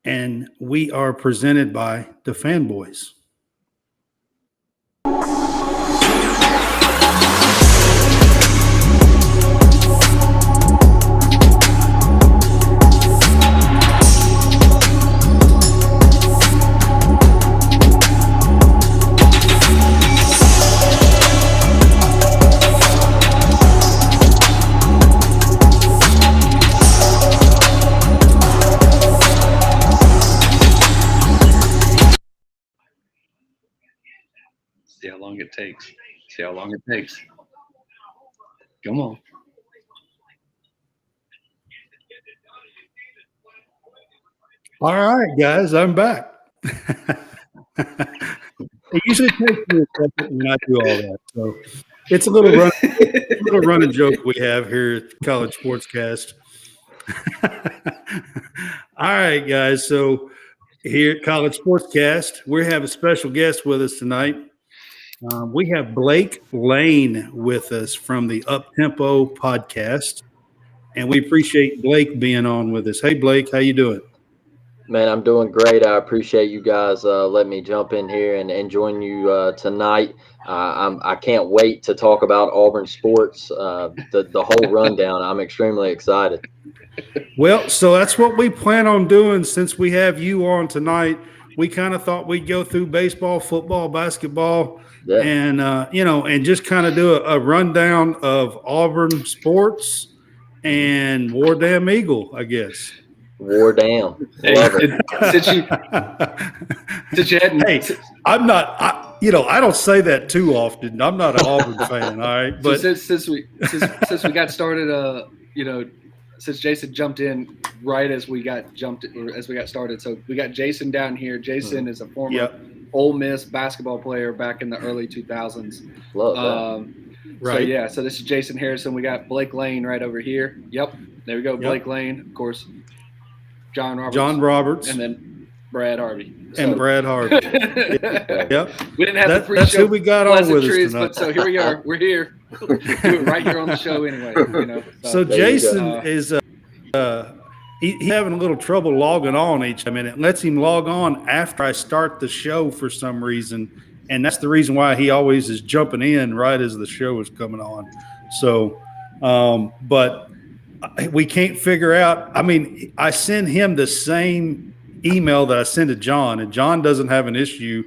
and we are presented by the Fanboys. See how long it takes. See how long it takes. Come on. All right, guys, I'm back. It usually takes me a second when I do all that. So it's a little running joke we have here at College SportsCast. All right, guys. So here at College SportsCast, we have a special guest with us tonight. We have Blake Lane with us from the UpTempo podcast, and we appreciate Blake being on with us. Hey, Blake, how you doing? Man, I'm doing great. I appreciate you guys letting me jump in here and join you tonight. I can't wait to talk about Auburn sports, the whole rundown. I'm extremely excited. Well, so that's what we plan on doing since we have you on tonight. We kind of thought we'd go through baseball, football, basketball, and and just kind of do a rundown of Auburn sports and War Damn Eagle, I guess. War damn. Since you hadn't. Hey, I'm not. I don't say that too often. I'm not an Auburn fan. All right, but so since we got started, since Jason jumped in right as we got started, so we got Jason down here. Jason is a former Ole Miss basketball player back in the early 2000s. Love that. Right. So this is Jason Harrison. We got Blake Lane right over here. Yep, there we go. Blake Lane, of course. John Roberts, and then Brad Harvey. Brad Harvey. Yep. We didn't have the pre-show. That's who we got on with us tonight. But so here we are. We're here. Do it right here on the show anyway. So Jason is he's having a little trouble logging on each time, and it lets him log on after I start the show for some reason, and that's the reason why he always is jumping in right as the show is coming on. So, but we can't figure out. I mean, I send him the same email that I send to John, and John doesn't have an issue,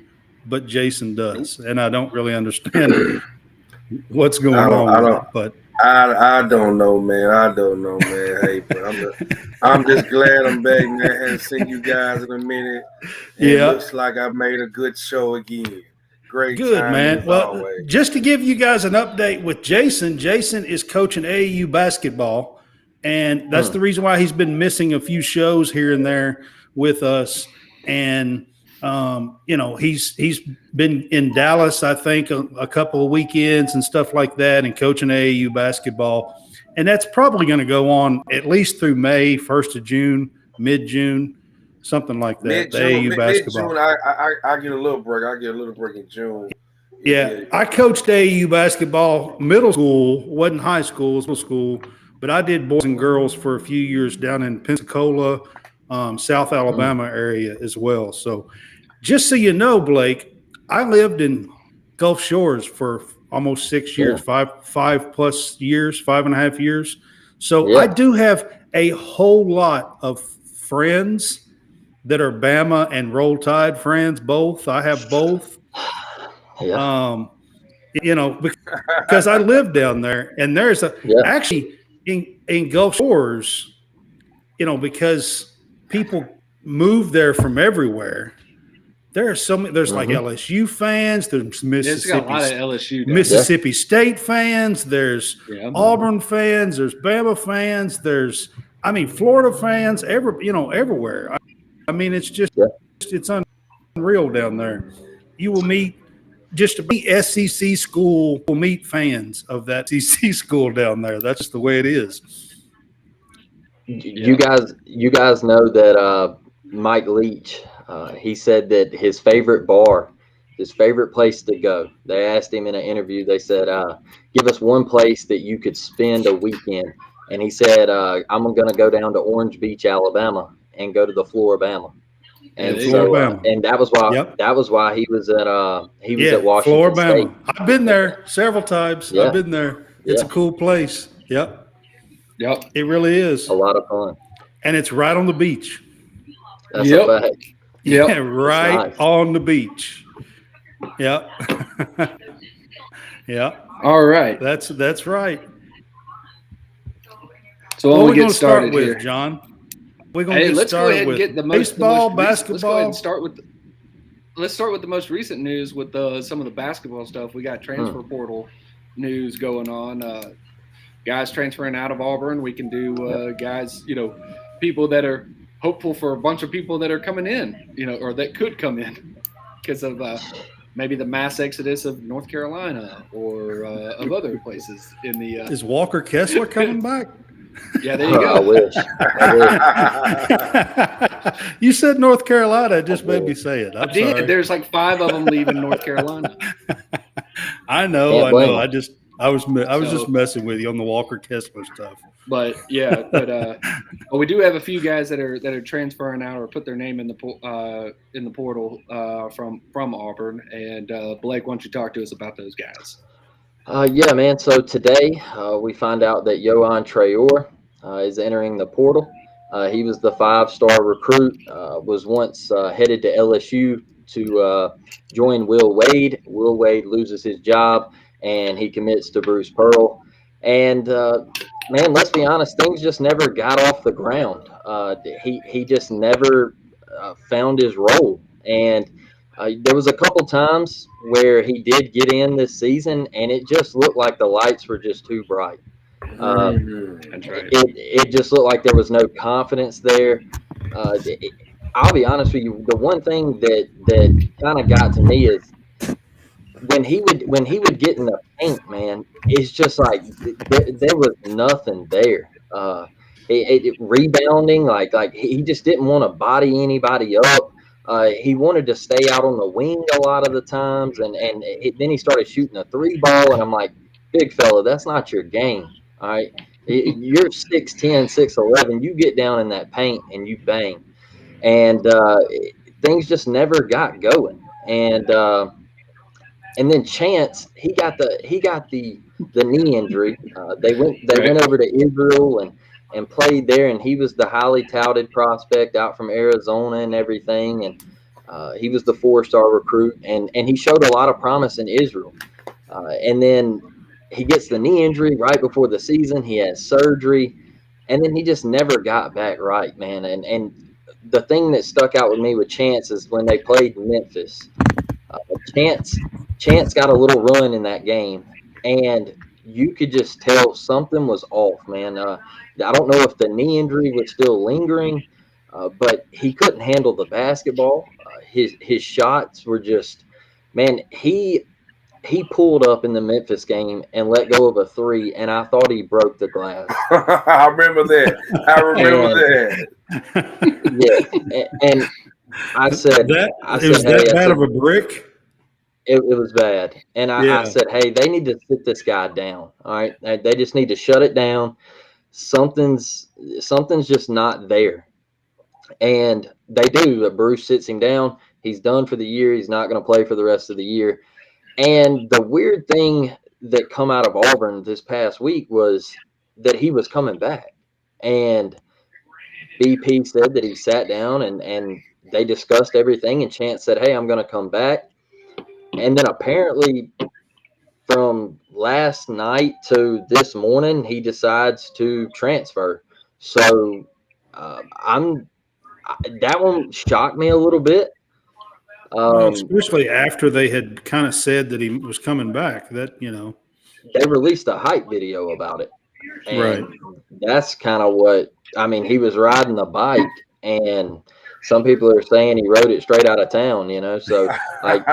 but Jason does, and I don't really understand what's going on with it. But I don't know, man. Hey, but I'm just glad I'm back, man. I haven't seen you guys in a minute. It looks like I made a good show again. Great. Good, man. Well, always. Just to give you guys an update with Jason is coaching AAU basketball. And that's the reason why he's been missing a few shows here and there with us. And, he's been in Dallas, I think, a couple of weekends and stuff like that and coaching AAU basketball. And that's probably going to go on at least through May, 1st of June, mid-June, something like that. AAU basketball. Mid-June, I get a little break. I get a little break in June. Yeah, I coached AAU basketball middle school, wasn't high school, it was middle school. But I did boys and girls for a few years down in Pensacola, South Alabama area as well. So just so you know, Blake, I lived in Gulf Shores for almost 6 years, 5+ years, 5.5 years. So I do have a whole lot of friends that are Bama and Roll Tide friends, both. I have both. Because I live down there, and there's actually – in Gulf Shores, because people move there from everywhere. There are so many. There's like LSU fans. There's Mississippi, got a lot of LSU Mississippi State fans. There's Auburn fans. There's Bama fans. There's Florida fans. Everywhere. I mean, it's just it's unreal down there. You will meet. Just to be SEC school will meet fans of that SEC school down there. That's just the way it is. You guys know that Mike Leach, he said that his favorite bar, his favorite place to go. They asked him in an interview. They said, "Give us one place that you could spend a weekend." And he said, "I'm going to go down to Orange Beach, Alabama, and go to the Floribama." And so, and that was why he was at Washington State. I've been there several times. I've been there. It's a cool place. Yep. It really is a lot of fun, and it's right on the beach. That's a fact. Yeah, right on the beach. Yep. Yeah. All right. That's right. So what are we going to start with, here? John? We're going to let's go ahead and get the most basketball. Let's go ahead and start with the most recent news with some of the basketball stuff. We got transfer portal news going on. Guys transferring out of Auburn. We can do guys, people that are hopeful for a bunch of people that are coming in, or that could come in because of maybe the mass exodus of North Carolina or of other places in the. Is Walker Kessler coming back? Yeah, there you go. I wish. You said North Carolina. It just made me say it. I'm sorry. There's like 5 of them leaving North Carolina. I know. I was just messing with you on the Walker Kessler stuff. But we do have a few guys that are transferring out or put their name in the portal from Auburn. And Blake, why don't you talk to us about those guys? Yeah, man. So today we find out that Yohan Traore is entering the portal. He was the 5-star recruit, was once headed to LSU to join Will Wade. Will Wade loses his job, and he commits to Bruce Pearl. And, man, let's be honest, things just never got off the ground. He just never found his role. And there was a couple times where he did get in this season, and it just looked like the lights were just too bright. That's right. It just looked like there was no confidence there. I'll be honest with you. The one thing that kind of got to me is when he would get in the paint, man. It's just like there was nothing there. Rebounding, like he just didn't want to body anybody up. He wanted to stay out on the wing a lot of the times, and then he started shooting a 3-ball, and I'm like, big fella, that's not your game. All right, you're 6'10", 6'11". You get down in that paint and you bang, and things just never got going. And then Chance, he got the knee injury. They went over to Israel and played there, and he was the highly touted prospect out from Arizona and everything, and he was the 4-star recruit, and he showed a lot of promise in Israel. And then he gets the knee injury right before the season. He has surgery, and then he just never got back right, man. And the thing that stuck out with me with Chance is when they played Memphis. Chance got a little run in that game, and you could just tell something was off, man. I don't know if the knee injury was still lingering, but he couldn't handle the basketball. His shots were just, man, he pulled up in the Memphis game and let go of a 3, and I thought he broke the glass. I remember that. Yeah, and I said, was that bad of a brick? It was bad. And I said, hey, they need to sit this guy down. All right. They just need to shut it down. Something's just not there. And they do. Bruce sits him down. He's done for the year. He's not going to play for the rest of the year. And the weird thing that come out of Auburn this past week was that he was coming back. And BP said that he sat down and they discussed everything. And Chance said, hey, I'm going to come back. And then apparently from last night to this morning, he decides to transfer. So that one shocked me a little bit. Especially after they had kind of said that he was coming back. They released a hype video about it. And right. That's kind of what – I mean, he was riding the bike, and – some people are saying he rode it straight out of town, so like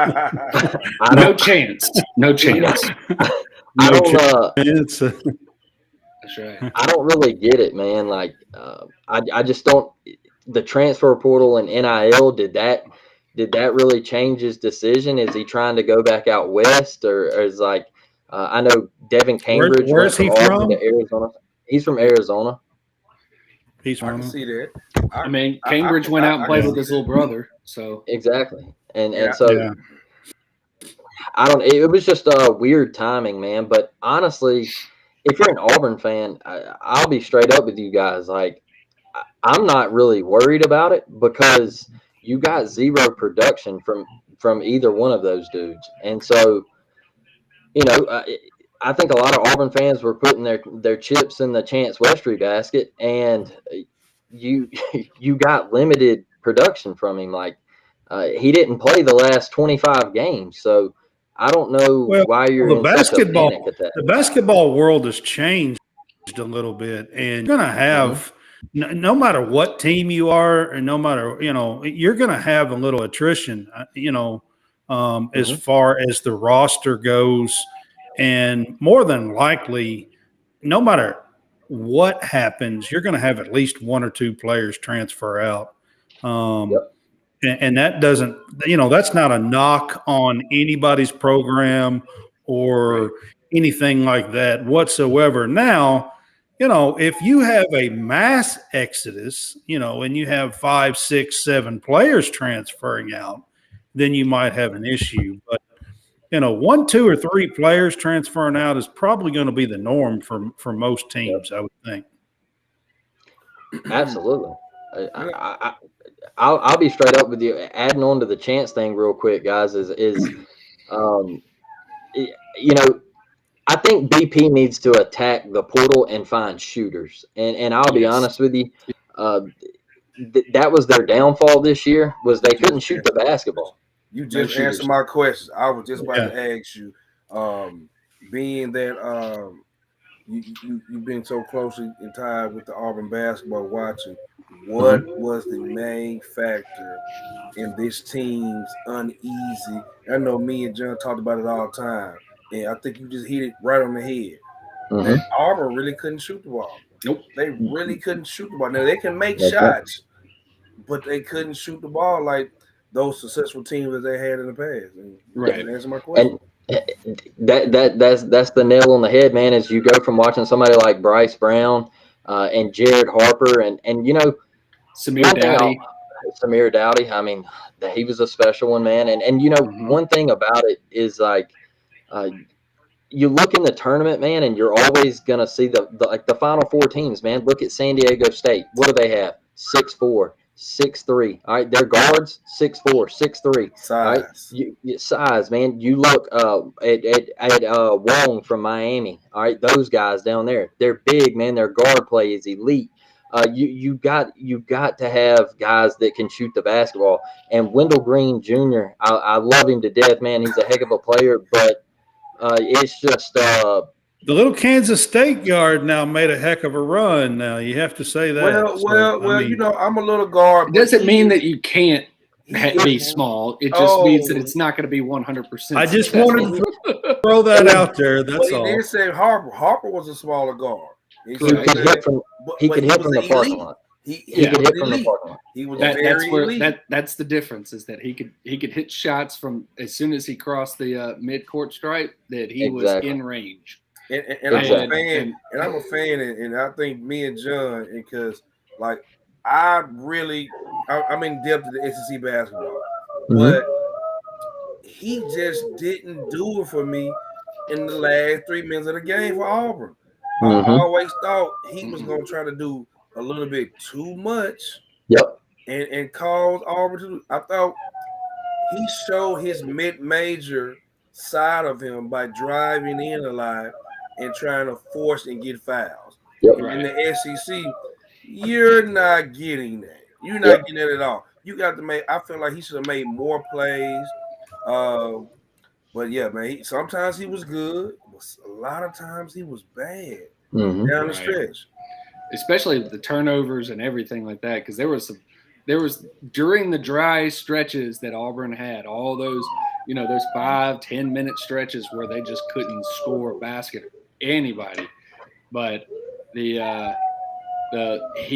no chance. I don't That's right. I don't really get it, man. Like I just don't. The transfer portal and NIL, did that really change his decision? Is he trying to go back out west, or is like I know Devin Cambridge where's he from? To Arizona. He's from Arizona. He's I can see that. I mean, Cambridge went out and played with his little brother. So exactly, and Yeah. I don't. It was just weird timing, man. But honestly, if you're an Auburn fan, I'll be straight up with you guys. Like, I'm not really worried about it because you got zero production from either one of those dudes, and so I think a lot of Auburn fans were putting their chips in the Chance Westry basket, and you got limited production from him. Like, he didn't play the last 25 games, so I don't know why you're in such a panic attack. The basketball world has changed a little bit, and you're going to have no matter what team you are, and no matter you're going to have a little attrition. As far as the roster goes, and more than likely, no matter what happens, you're going to have at least one or two players transfer out. And that doesn't, that's not a knock on anybody's program or anything like that whatsoever. Now, if you have a mass exodus, and you have 5, 6, 7 players transferring out, then you might have an issue. But 1, 2, or 3 players transferring out is probably going to be the norm for most teams, I would think. Absolutely. I'll be straight up with you. Adding on to the Chance thing real quick, guys, is I think BP needs to attack the portal and find shooters. And I'll be honest with you, that was their downfall this year, was they couldn't shoot the basketball. You just answered my question. I was just about to ask you, being that you've been so closely tied with the Auburn basketball watching, what was the main factor in this team's uneasy? I know me and John talked about it all the time, and I think you just hit it right on the head. That Auburn really couldn't shoot the ball. Nope. They really couldn't shoot the ball. Now, they can make shots, but they couldn't shoot the ball like those successful teams that they had in the past. And answer my question. And that's the nail on the head, man, as you go from watching somebody like Bryce Brown and Jared Harper and Samir Dowdy. I mean, he was a special one, man. And one thing about it is, like, you look in the tournament, man, and you're always going to see the Final Four teams, man. Look at San Diego State. What do they have? 6'4", 6'3". All right, their guards 6'4", 6'3". Size, right? Size, man. You look at Wong from Miami. All right, those guys down there, they're big, man. Their guard play is elite. You got to have guys that can shoot the basketball. And Wendell Green Jr., I love him to death, man. He's a heck of a player, but it's just the little Kansas State guard now made a heck of a run. Now you have to say that. Well, I'm a little guard. It doesn't mean that you can't be small. It just means that it's not going to be 100%. I just wanted to throw that out there. That's all. He did say Harper. Harper was a smaller guard. He could hit from the parking lot. He could hit from the parking lot. He was very elite. That's the difference, is that he could hit shots from as soon as he crossed the mid-court stripe, that he was in range. And I'm a fan, and I think me and John, because like I'm in depth of the SEC basketball, but he just didn't do it for me in the last 3 minutes of the game for Auburn. I always thought he was going to try to do a little bit too much. Yep. And cause Auburn to. I thought he showed his mid-major side of him by driving in a lot and trying to force and get fouls. Yep. In the SEC, you're not getting that. You're not getting that at all. You got to make. I feel like he should have made more plays. But yeah, man. Sometimes he was good. But a lot of times he was bad down the stretch. Especially the turnovers and everything like that, because there was during the dry stretches that Auburn had, all those, those 5-10 minute stretches where they just couldn't score a basket anybody. But he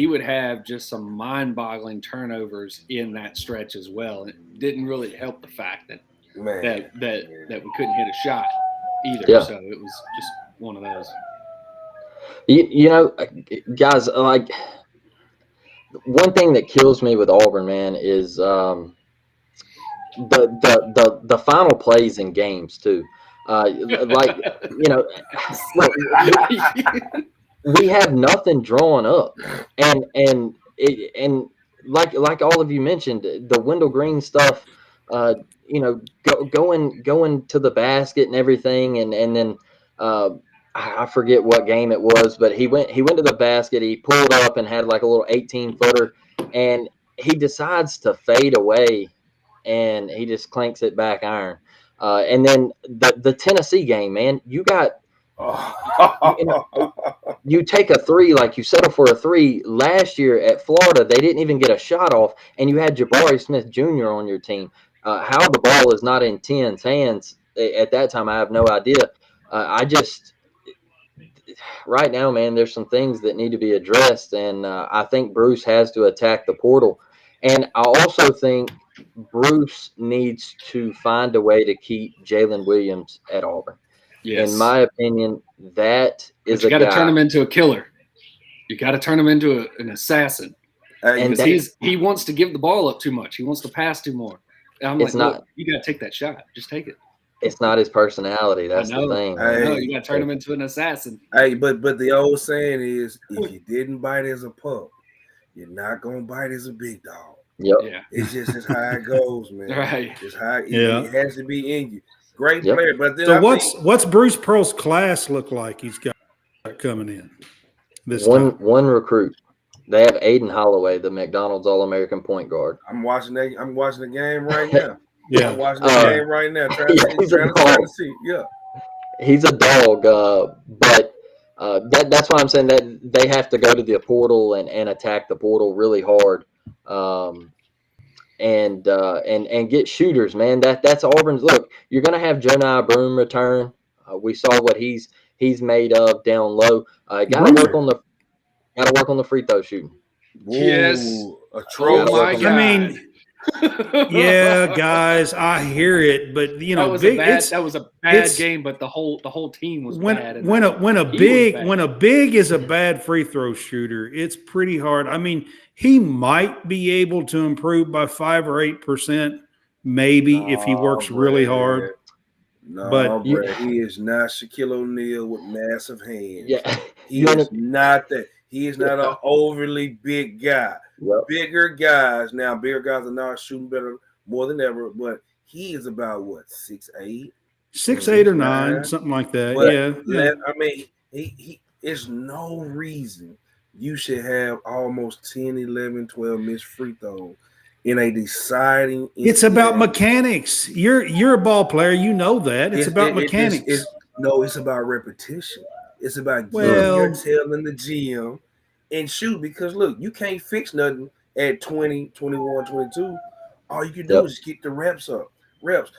would have just some mind-boggling turnovers in that stretch as well. It didn't really help the fact that we couldn't hit a shot either. Yeah. So it was just one of those. Guys, like, one thing that kills me with Auburn, man, is the final plays in games too. Like, you know, look, we have nothing drawn up, and like all of you mentioned, the Wendell Green stuff. Going to the basket and everything, and then I forget what game it was, but he went to the basket. He pulled up and had like a little 18-footer, and he decides to fade away, and he just clanks it back iron. And then the Tennessee game, man, you got. You take a three, like you settle for a three. Last year at Florida, they didn't even get a shot off, and you had Jabari Smith Jr. on your team. How the ball is not in 10's hands at that time, I have no idea. I just right now, man, there's some things that need to be addressed, and I think Bruce has to attack the portal. And I also think Bruce needs to find a way to keep Jalen Williams at Auburn. Yes. In my opinion, that is you got to turn him into a killer. You got to turn him into an assassin. And he wants to give the ball up too much. He wants to pass too more. And I'm like, look, you got to take that shot. Just take it. It's not his personality. That's the thing. No, you got to turn him into an assassin. Hey, but the old saying is, if you didn't bite as a pup, you're not gonna bite as a big dog. Yep. Yeah. It's just how it goes, man. Right. It's how it has to be in you. Great player, but then so what's Bruce Pearl's class look like? He's got coming in this one recruit. They have Aiden Holloway, the McDonald's All-American point guard. I'm watching the game right now. Yeah, I'm watching the game right now. Trying to see. Yeah, he's a dog. But that's why I'm saying that they have to go to the portal and attack the portal really hard. And get shooters, man. That's Auburn's. Look, you're gonna have Jonah Broom return. We saw what he's made of down low. Gotta work on the free throw shooting. Yes, a troll. Oh my God. I mean, yeah, guys, I hear it, but that was a bad game. But the whole team was bad. When a big is a bad free throw shooter, it's pretty hard. I mean, he might be able to improve by 5 or 8%, maybe if he works really hard. No, but he is not Shaquille O'Neal with massive hands. Yeah, he is not that. He is not an overly big guy. Yep. Bigger guys are now shooting better more than ever. But he is about what 6'8", 6'8" or 9, something like that. But yeah. I mean, he is no reason you should have almost 10, 11, 12 missed free throws in a deciding. It's about mechanics. You're a ball player. You know that. It's about mechanics. It's about repetition. It's about getting your tail in the gym and shoot. Because, look, you can't fix nothing at 20, 21, 22. All you can do is get the reps up.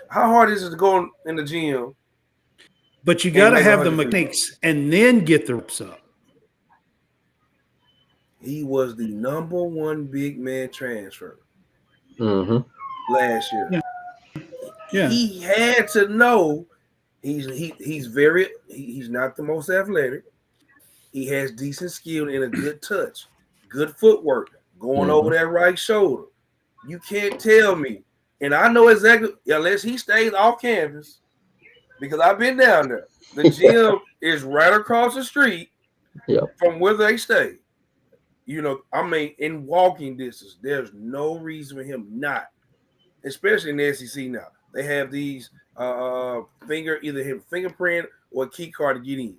How hard is it to go in the gym? But you got to have the mechanics and then get the reps up. He was the number one big man transfer last year. Yeah. He had to know he's not the most athletic. He has decent skill and a good touch, good footwork, going over that right shoulder. You can't tell me. And I know exactly, unless he stays off campus, because I've been down there. The gym is right across the street from where they stay. I mean, in walking distance, there's no reason for him not, especially in the SEC now. They have these either him fingerprint or a key card to get in.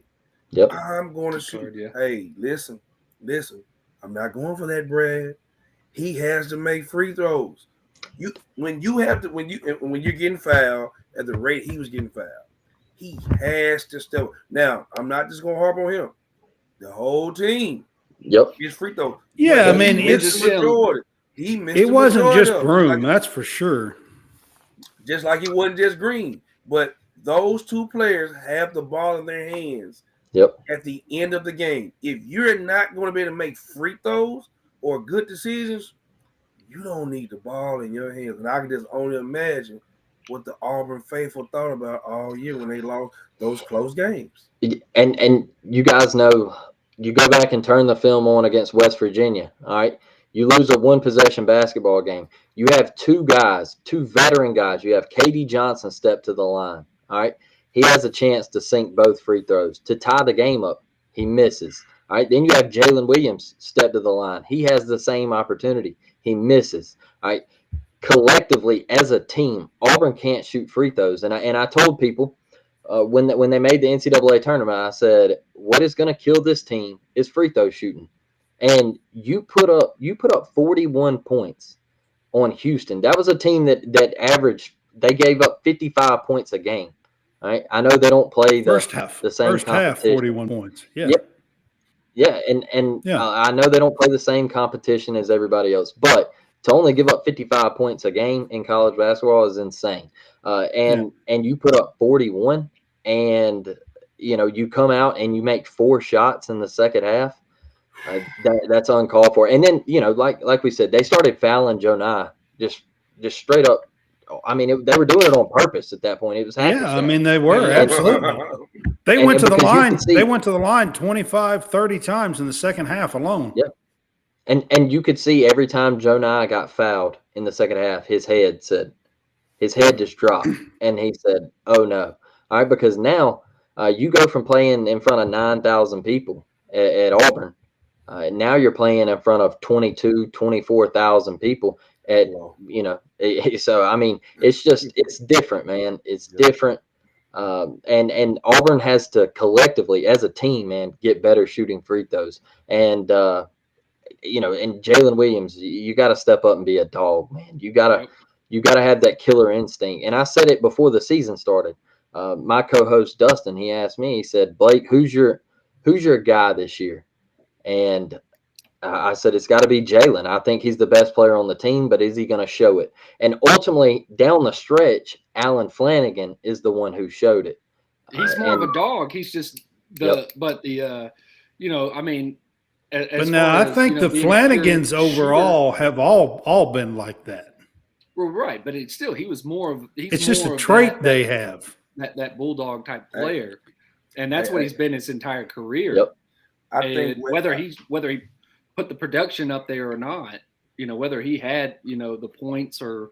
Yep. I'm going to shoot. Hey, listen. I'm not going for that, Brad. He has to make free throws. When you're getting fouled at the rate he was getting fouled, he has to step. Now, I'm not just going to harp on him. The whole team. Yep. His free throw. Yeah, I mean, it wasn't just Broom, that's for sure. Just like it wasn't just Green. But those two players have the ball in their hands at the end of the game. If you're not going to be able to make free throws or good decisions, you don't need the ball in your hands. And I can just only imagine what the Auburn faithful thought about all year when they lost those close games. And you guys know, you go back and turn the film on against West Virginia, all right? You lose a one-possession basketball game. You have two veteran guys. You have KD Johnson step to the line. All right. He has a chance to sink both free throws. To tie the game up, he misses. All right. Then you have Jalen Williams step to the line. He has the same opportunity. He misses. All right. Collectively, as a team, Auburn can't shoot free throws. And I told people when they made the NCAA tournament, I said, what is going to kill this team is free throw shooting. And you put up 41 points on Houston. That was a team that averaged. They gave up 55 points a game. All right. I know they don't play the same competition. 41 points. Yeah. Yep. Yeah, and I know they don't play the same competition as everybody else, but to only give up 55 points a game in college basketball is insane. And you put up 41, and you come out and you make 4 shots in the second half. That's uncalled for. And then like we said, they started fouling Joe Nye just straight up. I mean, they were doing it on purpose at that point. It was I mean, they were absolutely. They went to the line. They went to the line 25, 30 times in the second half alone. Yeah. And you could see every time Joe Nye got fouled in the second half, his head just dropped, and he said, "Oh no!" All right, because now you go from playing in front of 9,000 people at Auburn, now you're playing in front of 24,000 people. So I mean, it's different, man. It's different. And Auburn has to collectively, as a team, man, get better shooting free throws. And and Jalen Williams, you got to step up and be a dog, man. You gotta have that killer instinct. And I said it before the season started. My co-host Dustin, he asked me, he said, "Blake, who's your guy this year?" And I said, it's got to be Jalen. I think he's the best player on the team, but is he going to show it? And ultimately, down the stretch, Alan Flanagan is the one who showed it. He's more of a dog. He's just I mean. But now I think the Flanagans overall have all been like that. Well, right, but he was more of. It's just a trait they have. That bulldog type player, and that's what he's been his entire career. Yep. I think whether he put the production up there or not, whether he had the points or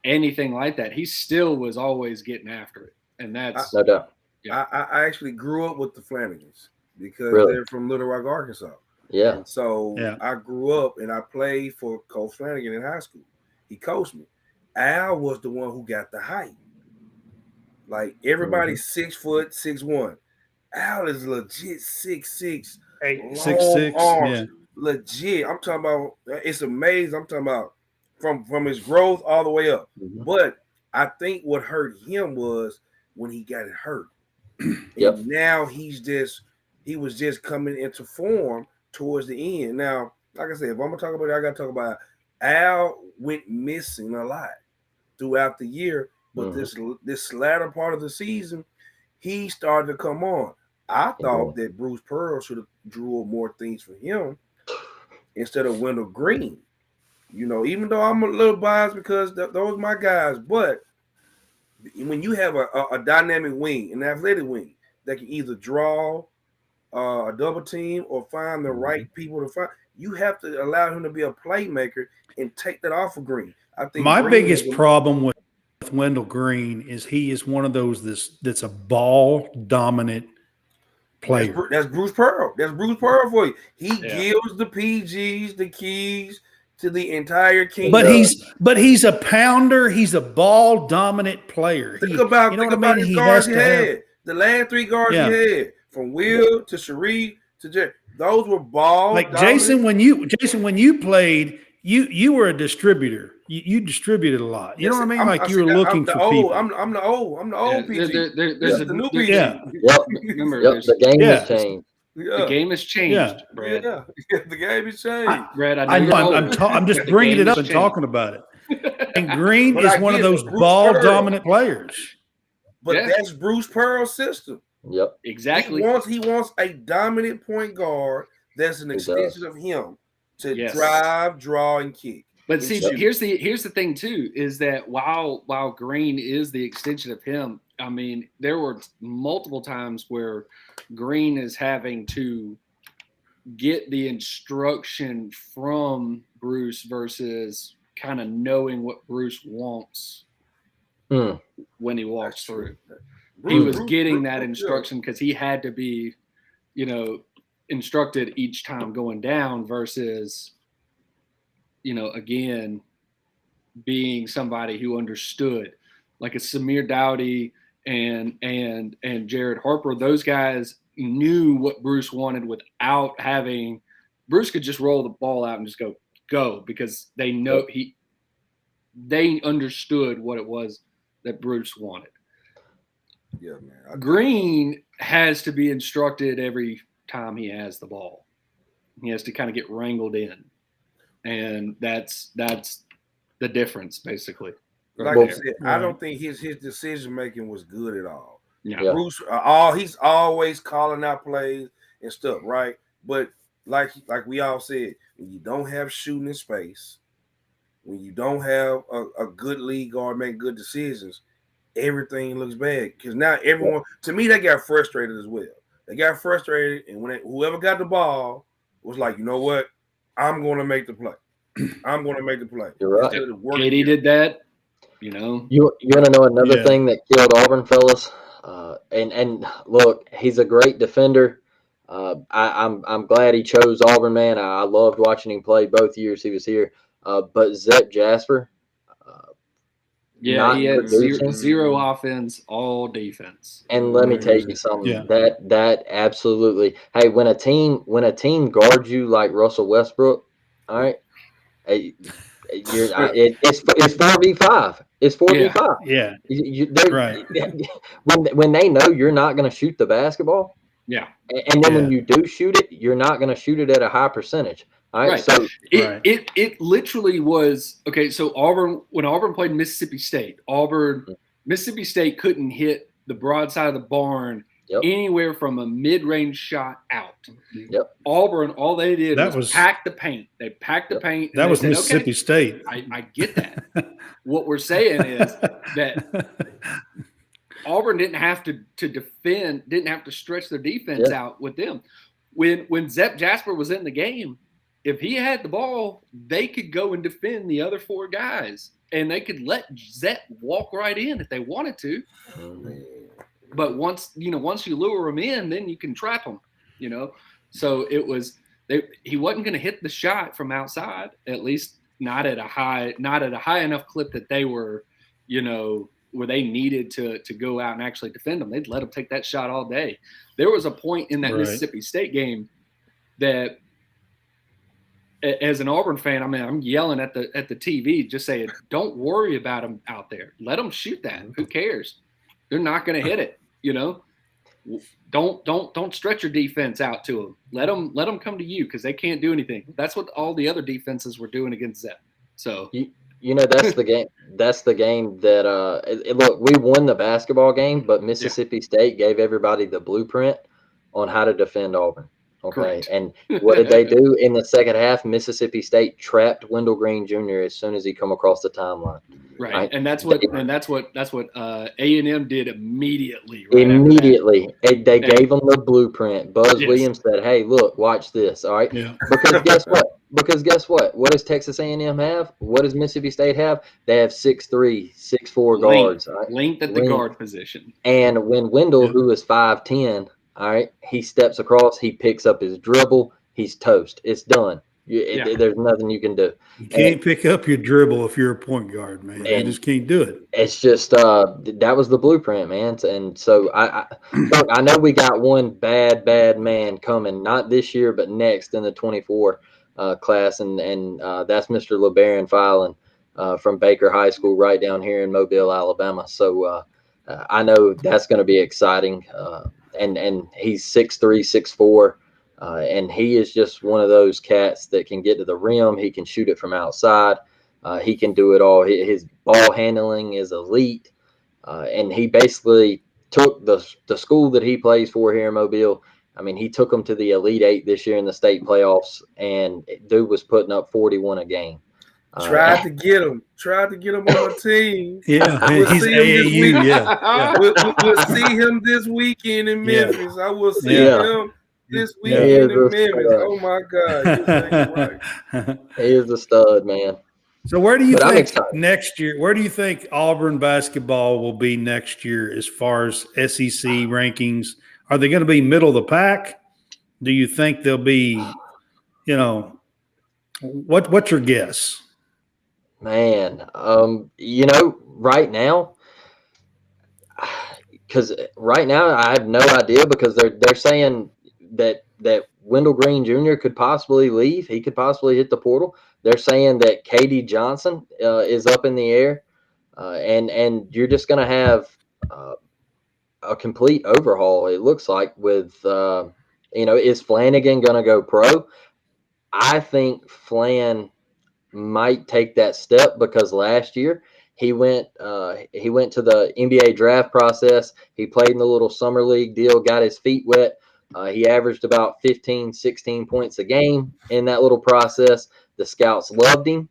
anything like that, he still was always getting after it, and that's no doubt. Yeah. I actually grew up with the Flanagans because they're from Little Rock, Arkansas. Yeah. And so I grew up and I played for Coach Flanagan in high school. He coached me. Al was the one who got the height. Like everybody's 6 foot, 6'1". Al is legit 6'6", 6'6", arms. Legit. I'm talking about, it's amazing. I'm talking about from his growth all the way up. Mm-hmm. But I think what hurt him was when he got hurt. And now he was just coming into form towards the end. Now, like I said, if I'm gonna talk about it, I gotta talk about Al went missing a lot throughout the year, but this latter part of the season, he started to come on. I thought that Bruce Pearl should have drew more things for him instead of Wendell Green. Even though I'm a little biased because those are my guys, but when you have a dynamic wing, an athletic wing that can either draw a double team or find the right people to find, you have to allow him to be a playmaker and take that off of Green. I think my biggest problem with Wendell Green is he is one of those that's a ball dominant player. That's Bruce Pearl. That's Bruce Pearl for you. He gives the PGs, the keys to the entire kingdom. But he's a pounder. He's a ball dominant player. Think about the guards he had. The last 3 guards he had, from Will to Sharif to Jerry. Those were ball. Like Jason, when you played, you were a distributor. You distributed a lot. You know what I mean? Like you were looking for people. I'm the old PG. There's the new PG. Remember, the game has changed. The game has changed, Brad. The game has changed. Brad, I'm just bringing it up and talking about it. And Green is one of those ball dominant players. But that's Bruce Pearl's system. Yep, exactly. He wants a dominant point guard that's an extension of him to drive, draw, and kick. But see, here's the thing too, is that while Green is the extension of him, I mean, there were multiple times where Green is having to get the instruction from Bruce versus kind of knowing what Bruce wants when he walks through. He was getting that instruction because he had to be, instructed each time going down versus, again, being somebody who understood, like a Samir Dowdy and Jared Harper. Those guys knew what Bruce wanted without having – Bruce could just roll the ball out and just go because they know they understood what it was that Bruce wanted. Yeah, man. Green has to be instructed every time he has the ball. He has to kind of get wrangled in, and that's the difference, basically. Like I said, I don't think his decision making was good at all. Yeah. Bruce, he's always calling out plays and stuff, right? But like we all said, when you don't have shooting in space, when you don't have a good lead guard make good decisions, everything looks bad. Because now everyone, to me, they got frustrated as well. They got frustrated, and when whoever got the ball was like, you know what, I'm going to make the play. I'm going to make the play. You're right. Katie did that. You want to know another thing that killed Auburn, fellas? And look, he's a great defender. I'm glad he chose Auburn, man. I loved watching him play both years he was here. But Zep Jasper, he had zero offense, all defense. And let me tell you something. That absolutely. Hey, when a team guards you like Russell Westbrook, all right, it's 4v5. It's 4v5. Yeah. Right. When they know you're not going to shoot the basketball. Yeah. And then when you do shoot it, you're not going to shoot it at a high percentage. All right. So it literally was okay. So when Auburn played Mississippi State, Mississippi State couldn't hit the broad side of the barn anywhere from a mid-range shot out. Yep. Auburn, all they did was pack the paint. They packed the paint. That was Mississippi State. I get that. What we're saying is that Auburn didn't have to defend, didn't have to stretch their defense out with them. When Zep Jasper was in the game, if he had the ball, they could go and defend the other four guys, and they could let Zep walk right in if they wanted to. But once you lure him in, then you can trap him. So it was he wasn't going to hit the shot from outside, at least not at a high enough clip that they were, where they needed to go out and actually defend them. They'd let him take that shot all day. There was a point in that Mississippi State game that, as an Auburn fan, I'm yelling at the TV, just saying, don't worry about them out there. Let them shoot that. Who cares? They're not going to hit it. Don't stretch your defense out to them. Let them come to you because they can't do anything. That's what all the other defenses were doing against Zep. So that's the game. That's the game that look, we won the basketball game, but Mississippi State gave everybody the blueprint on how to defend Auburn. Okay. Correct. And what did they do in the second half? Mississippi State trapped Wendell Green Jr. as soon as he come across the timeline. Right. And that's what A&M did immediately. Immediately. They gave them the blueprint. Buzz Williams said, hey, look, watch this. All right. Yeah. Because guess what? What does Texas A&M have? What does Mississippi State have? They have 6'3", 6'4" guards. Right? Length at the guard position. And when Wendell, who is 5'10", all right, he steps across, he picks up his dribble, he's toast. It's done. There's nothing you can do. You can't pick up your dribble if you're a point guard, man. You just can't do it. It's just that was the blueprint, man. And so I know we got one bad man coming, not this year, but next in the 24 class, and that's Mr. LeBaron Filan from Baker High School right down here in Mobile, Alabama. So I know that's going to be exciting. And he's 6'3", 6'4", and he is just one of those cats that can get to the rim. He can shoot it from outside. He can do it all. His ball handling is elite, and he basically took the school that he plays for here in Mobile. I mean, he took them to the Elite Eight this year in the state playoffs, and dude was putting up 41 a game. Tried to get him on my team. Yeah, we'll he's AAU. Yeah. We'll see him this weekend in Memphis. I will see him. this Yeah. weekend in Memphis. Oh my God, you're right. He is a stud, man. So where do you But I'm think excited. next year? Where do you think Auburn basketball will be next year as far as SEC rankings? Are they going to be middle of the pack? Do you think they'll be, what's your guess? Man, right now, because right now I have no idea because they're saying that Wendell Green Jr. could possibly leave. He could possibly hit the portal. They're saying that KD Johnson is up in the air, and you're just going to have a complete overhaul. It looks like with is Flanagan going to go pro? I think Flan might take that step because last year he went to the NBA draft process. He played in the little summer league deal, got his feet wet. He averaged about 15, 16 points a game in that little process. The scouts loved him.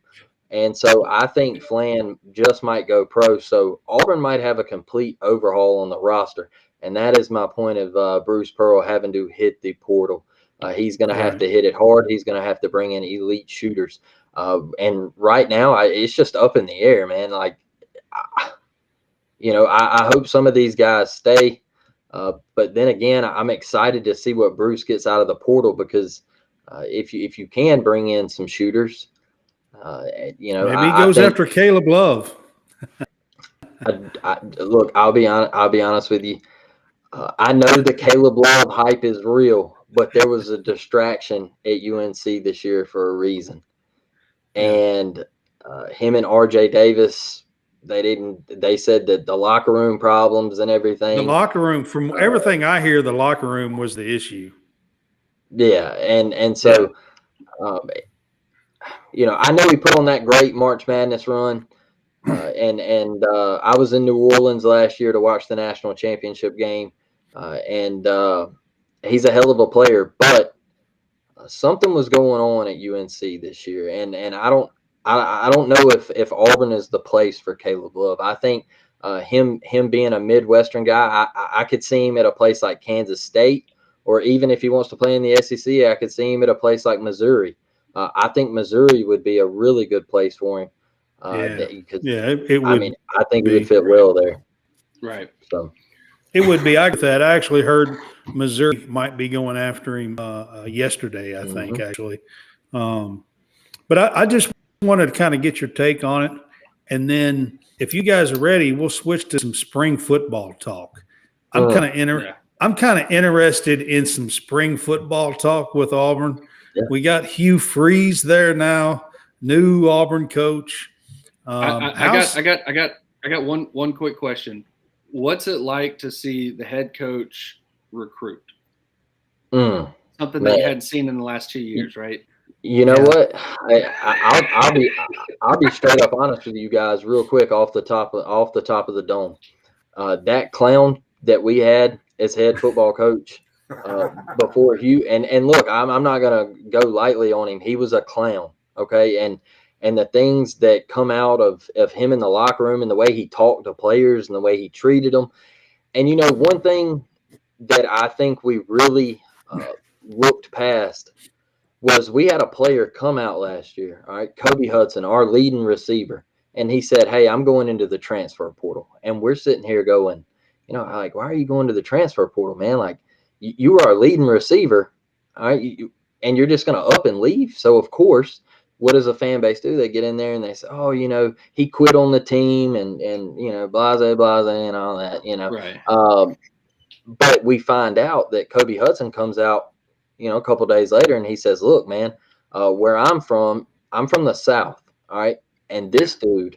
And so I think Flan just might go pro. So Auburn might have a complete overhaul on the roster. And that is my point of Bruce Pearl having to hit the portal. He's going to have to hit it hard. He's going to have to bring in elite shooters. And right now, it's just up in the air, man. Like, I hope some of these guys stay. But then again, I'm excited to see what Bruce gets out of the portal because if you can bring in some shooters, maybe he goes after Caleb Love. Look, I'll be honest with you. I know the Caleb Love hype is real, but there was a distraction at UNC this year for a reason. And him and RJ Davis, they said that the locker room problems and everything. The locker room, from everything I hear, the locker room was the issue. Yeah. And so, I know he put on that great March Madness run. And I was in New Orleans last year to watch the national championship game. And he's a hell of a player, but something was going on at UNC this year, and I don't know if Auburn is the place for Caleb Love. I think him being a Midwestern guy, I could see him at a place like Kansas State, or even if he wants to play in the SEC, I could see him at a place like Missouri. I think Missouri would be a really good place for him. It would. I mean, I think he would fit well there. Right. So. It would be. I actually heard Missouri might be going after him yesterday, I think, actually. But I just wanted to kind of get your take on it. And then if you guys are ready, we'll switch to some spring football talk. I'm kind of interested in some spring football talk with Auburn. Yeah. We got Hugh Freeze there now, new Auburn coach. I got one quick question. What's it like to see the head coach recruit? Something that you hadn't seen in the last 2 years, right? You know what? I'll be straight up honest with you guys, real quick, off the top of the dome. That clown that we had as head football coach before Hugh, and look, I'm not gonna go lightly on him. He was a clown, okay, and the things that come out of him in the locker room and the way he talked to players and the way he treated them. And, one thing that I think we really looked past was we had a player come out last year, all right, Kobe Hudson, our leading receiver. And he said, hey, I'm going into the transfer portal. And we're sitting here going, like, why are you going to the transfer portal, man? Like, you are a leading receiver, all right, and you're just going to up and leave. So, of course, what does a fan base do? They get in there and they say, oh, he quit on the team and blase and all that, Right. But we find out that Kobe Hudson comes out, a couple of days later and he says, look, man, where I'm from the South. All right. And this dude,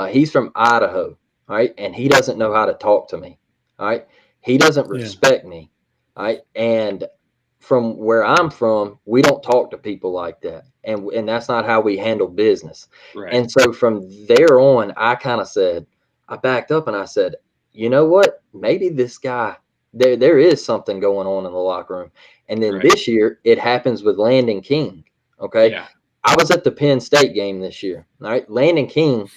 he's from Idaho. All right. And he doesn't know how to talk to me. All right. He doesn't respect me. All right. And from where I'm from, we don't talk to people like that. And that's not how we handle business. Right. And so from there on, I backed up and I said, you know what? Maybe this guy, there is something going on in the locker room. And then this year, it happens with Landon King. Okay. Yeah. I was at the Penn State game this year. All right. Landon King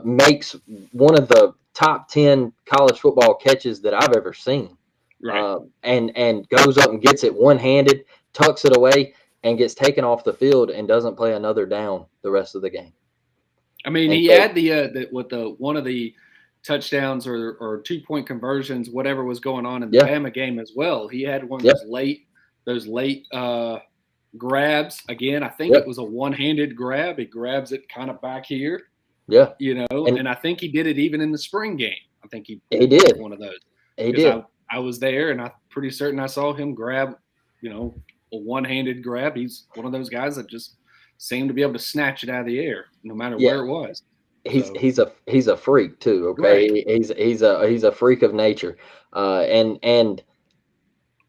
makes one of the top 10 college football catches that I've ever seen. Right. And goes up and gets it one-handed, tucks it away, and gets taken off the field and doesn't play another down the rest of the game. I mean, And he so, had the one of the touchdowns or 2-point conversions, whatever was going on in the Bama game as well. He had one of those late grabs. Again, I think it was a one-handed grab. He grabs it kind of back here. Yeah. And I think he did it even in the spring game. I think he did one of those. He did. I was there, and I'm pretty certain I saw him grab, a one-handed grab. He's one of those guys that just seemed to be able to snatch it out of the air, no matter where it was. He's a freak too. Okay, right. He's a freak of nature, and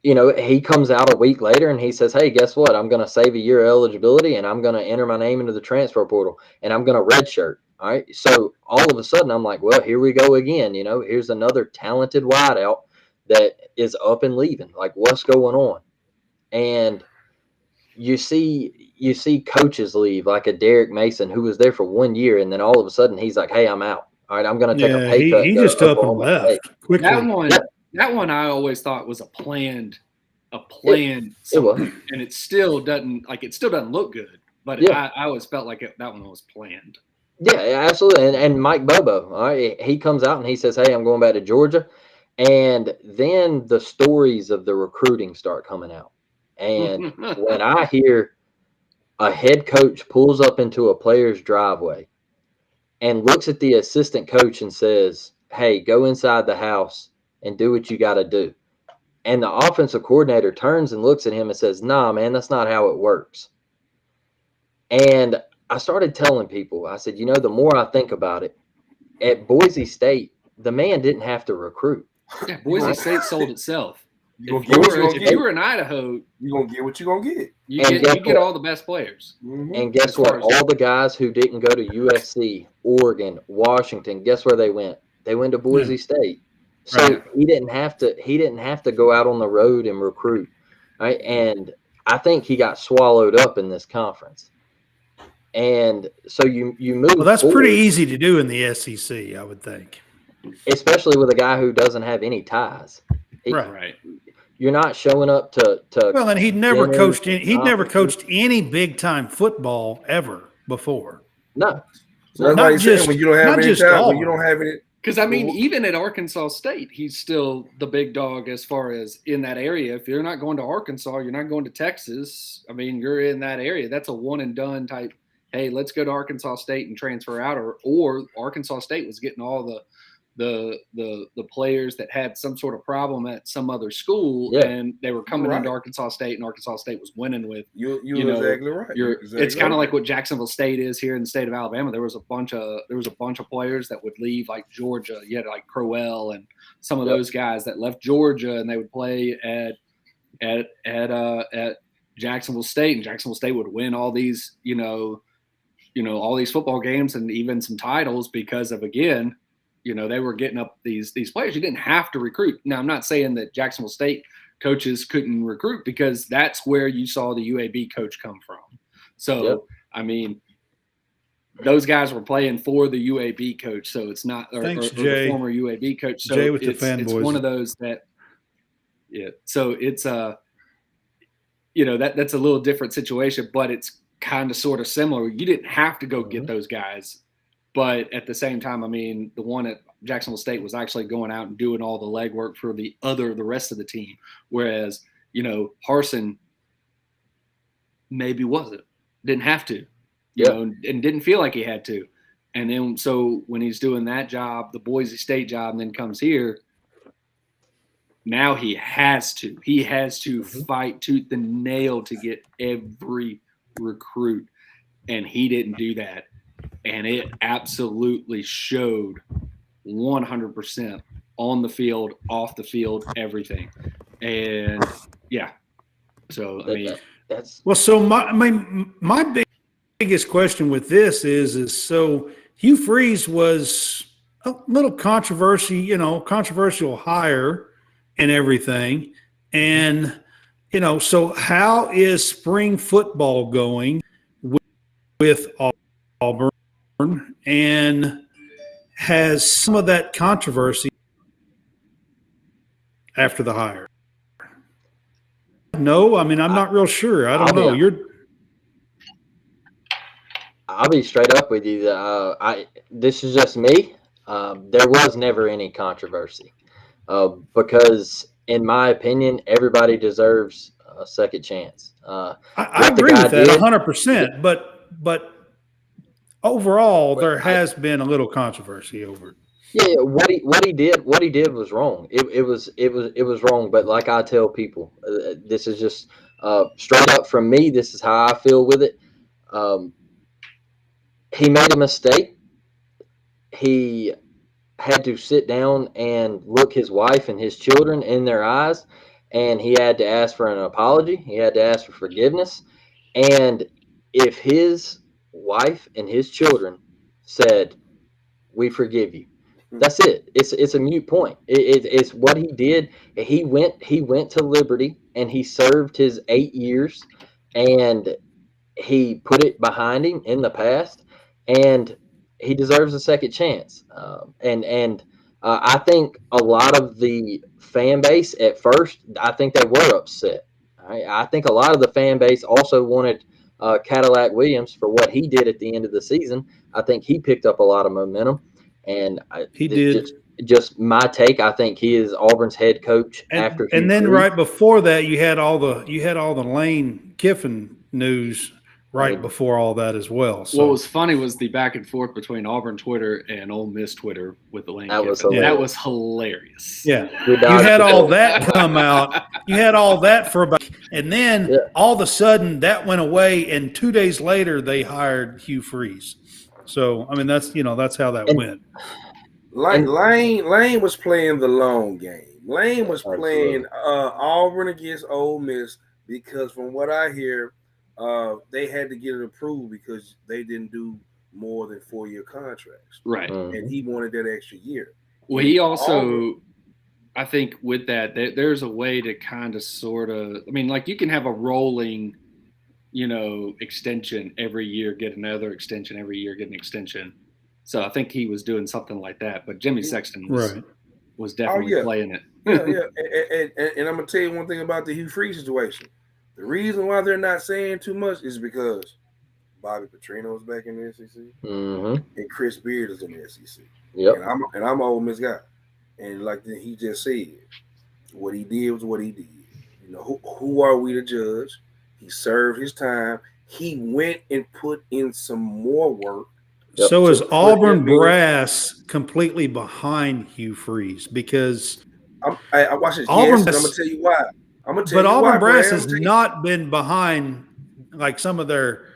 he comes out a week later and he says, "Hey, guess what? I'm going to save a year of eligibility, and I'm going to enter my name into the transfer portal, and I'm going to redshirt." All right, so all of a sudden I'm like, "Well, here we go again." Here's another talented wideout that is up and leaving. Like, what's going on? And you see coaches leave, like a Derek Mason, who was there for 1 year, and then all of a sudden he's like, "Hey, I'm out. All right, I'm going to take a pay cut." He just up and left quickly. That one I always thought was a planned something, and it still doesn't look good. But I always felt like that one was planned. Yeah, absolutely. And Mike Bobo, all right, he comes out and he says, "Hey, I'm going back to Georgia," and then the stories of the recruiting start coming out. And when I hear a head coach pulls up into a player's driveway and looks at the assistant coach and says, "Hey, go inside the house and do what you got to do," and the offensive coordinator turns and looks at him and says, "Nah, man, that's not how it works." And I started telling people, I said, the more I think about it, at Boise State, the man didn't have to recruit. Yeah, Boise State sold itself. If you were in Idaho, you're going to get what you're going to get. You get all the best players. Mm-hmm. And guess what? All the guys who didn't go to USC, Oregon, Washington, guess where they went? They went to Boise State. So he didn't have to go out on the road and recruit. Right? And I think he got swallowed up in this conference. And so you move. Well, that's forward, pretty easy to do in the SEC, I would think. Especially with a guy who doesn't have any ties. Right. You're not showing up to well, and he'd never coached any big time football ever before. No. So that's why saying when you don't have any time, when you don't have any. Because even at Arkansas State, he's still the big dog as far as in that area. If you're not going to Arkansas, you're not going to Texas. I mean, you're in that area. That's a one and done type. Hey, let's go to Arkansas State and transfer out, or Arkansas State was getting all the players that had some sort of problem at some other school, and they were coming into Arkansas State, and Arkansas State was winning with. You're exactly right. It's kind of like what Jacksonville State is here in the state of Alabama. There was a bunch of players that would leave, like Georgia. You had like Crowell and some of those guys that left Georgia, and they would play at Jacksonville State, and Jacksonville State would win all these all these football games and even some titles because of, again, they were getting up these players. You didn't have to recruit. Now, I'm not saying that Jacksonville State coaches couldn't recruit, because that's where you saw the UAB coach come from. So, I mean, those guys were playing for the UAB coach, so it's not or the former UAB coach. So Jay with it's one of those that, So it's that's a little different situation, but it's kind of sort of similar. You didn't have to go get those guys. But at the same time, I mean, the one at Jacksonville State was actually going out and doing all the legwork for the rest of the team. Whereas, Harsin maybe didn't have to, and didn't feel like he had to. And then, so when he's doing that job, the Boise State job, and then comes here, now he has to fight tooth and nail to get every recruit. And he didn't do that. And it absolutely showed 100% on the field, off the field, everything. And so I mean, so my biggest question with this is so Hugh Freeze was a little controversial hire and everything, and so how is spring football going with Auburn? And has some of that controversy after the hire? No, I mean, I'm not real sure. I don't know. I'll be straight up with you. This is just me. There was never any controversy because, in my opinion, everybody deserves a second chance. I agree with that 100%. But overall, there has been a little controversy over it. Yeah, what he did was wrong. It was wrong. But like I tell people, this is just straight up from me. This is how I feel with it. He made a mistake. He had to sit down and look his wife and his children in their eyes, and he had to ask for an apology. He had to ask for forgiveness. And if his wife and his children said, "We forgive you," that's it. It's a moot point. It's what he did. He went to Liberty and he served his 8 years, and he put it behind him in the past, and he deserves a second chance. I think a lot of the fan base at first, I think they were upset. I think a lot of the fan base also wanted Cadillac Williams for what he did at the end of the season. I think he picked up a lot of momentum, and he did. Just my take. I think he is Auburn's head coach after. And then right before that, you had all the Lane Kiffin news right before all that as well. So what was funny was the back and forth between Auburn Twitter and Ole Miss Twitter with the Lane Kiffin. That was hilarious. Yeah, you had all that come out. You had all that for about, and then all of a sudden that went away, and 2 days later they hired Hugh Freeze. So I mean that's how that went. Lane was playing the long game. Lane was playing Auburn against Ole Miss because from what I hear, they had to get it approved because they didn't do more than 4-year contracts. Right. And he wanted that extra year. Well, he also, I think with that, there's a way to kind of sort of, I mean, like you can have a rolling, extension every year, get another extension every year, get an extension. So I think he was doing something like that. But Jimmy Sexton was definitely playing it. And I'm going to tell you one thing about the Hugh Freeze situation. The reason why they're not saying too much is because Bobby Petrino is back in the SEC, and Chris Beard is in the SEC. Yep. And I'm an Ole Miss guy, and like he just said, what he did was what he did. Who are we to judge? He served his time. He went and put in some more work. Yep. So is Auburn brass completely behind Hugh Freeze? Because I watched this. Auburn, yes, I'm gonna tell you why. But Auburn brass has not been behind like some of their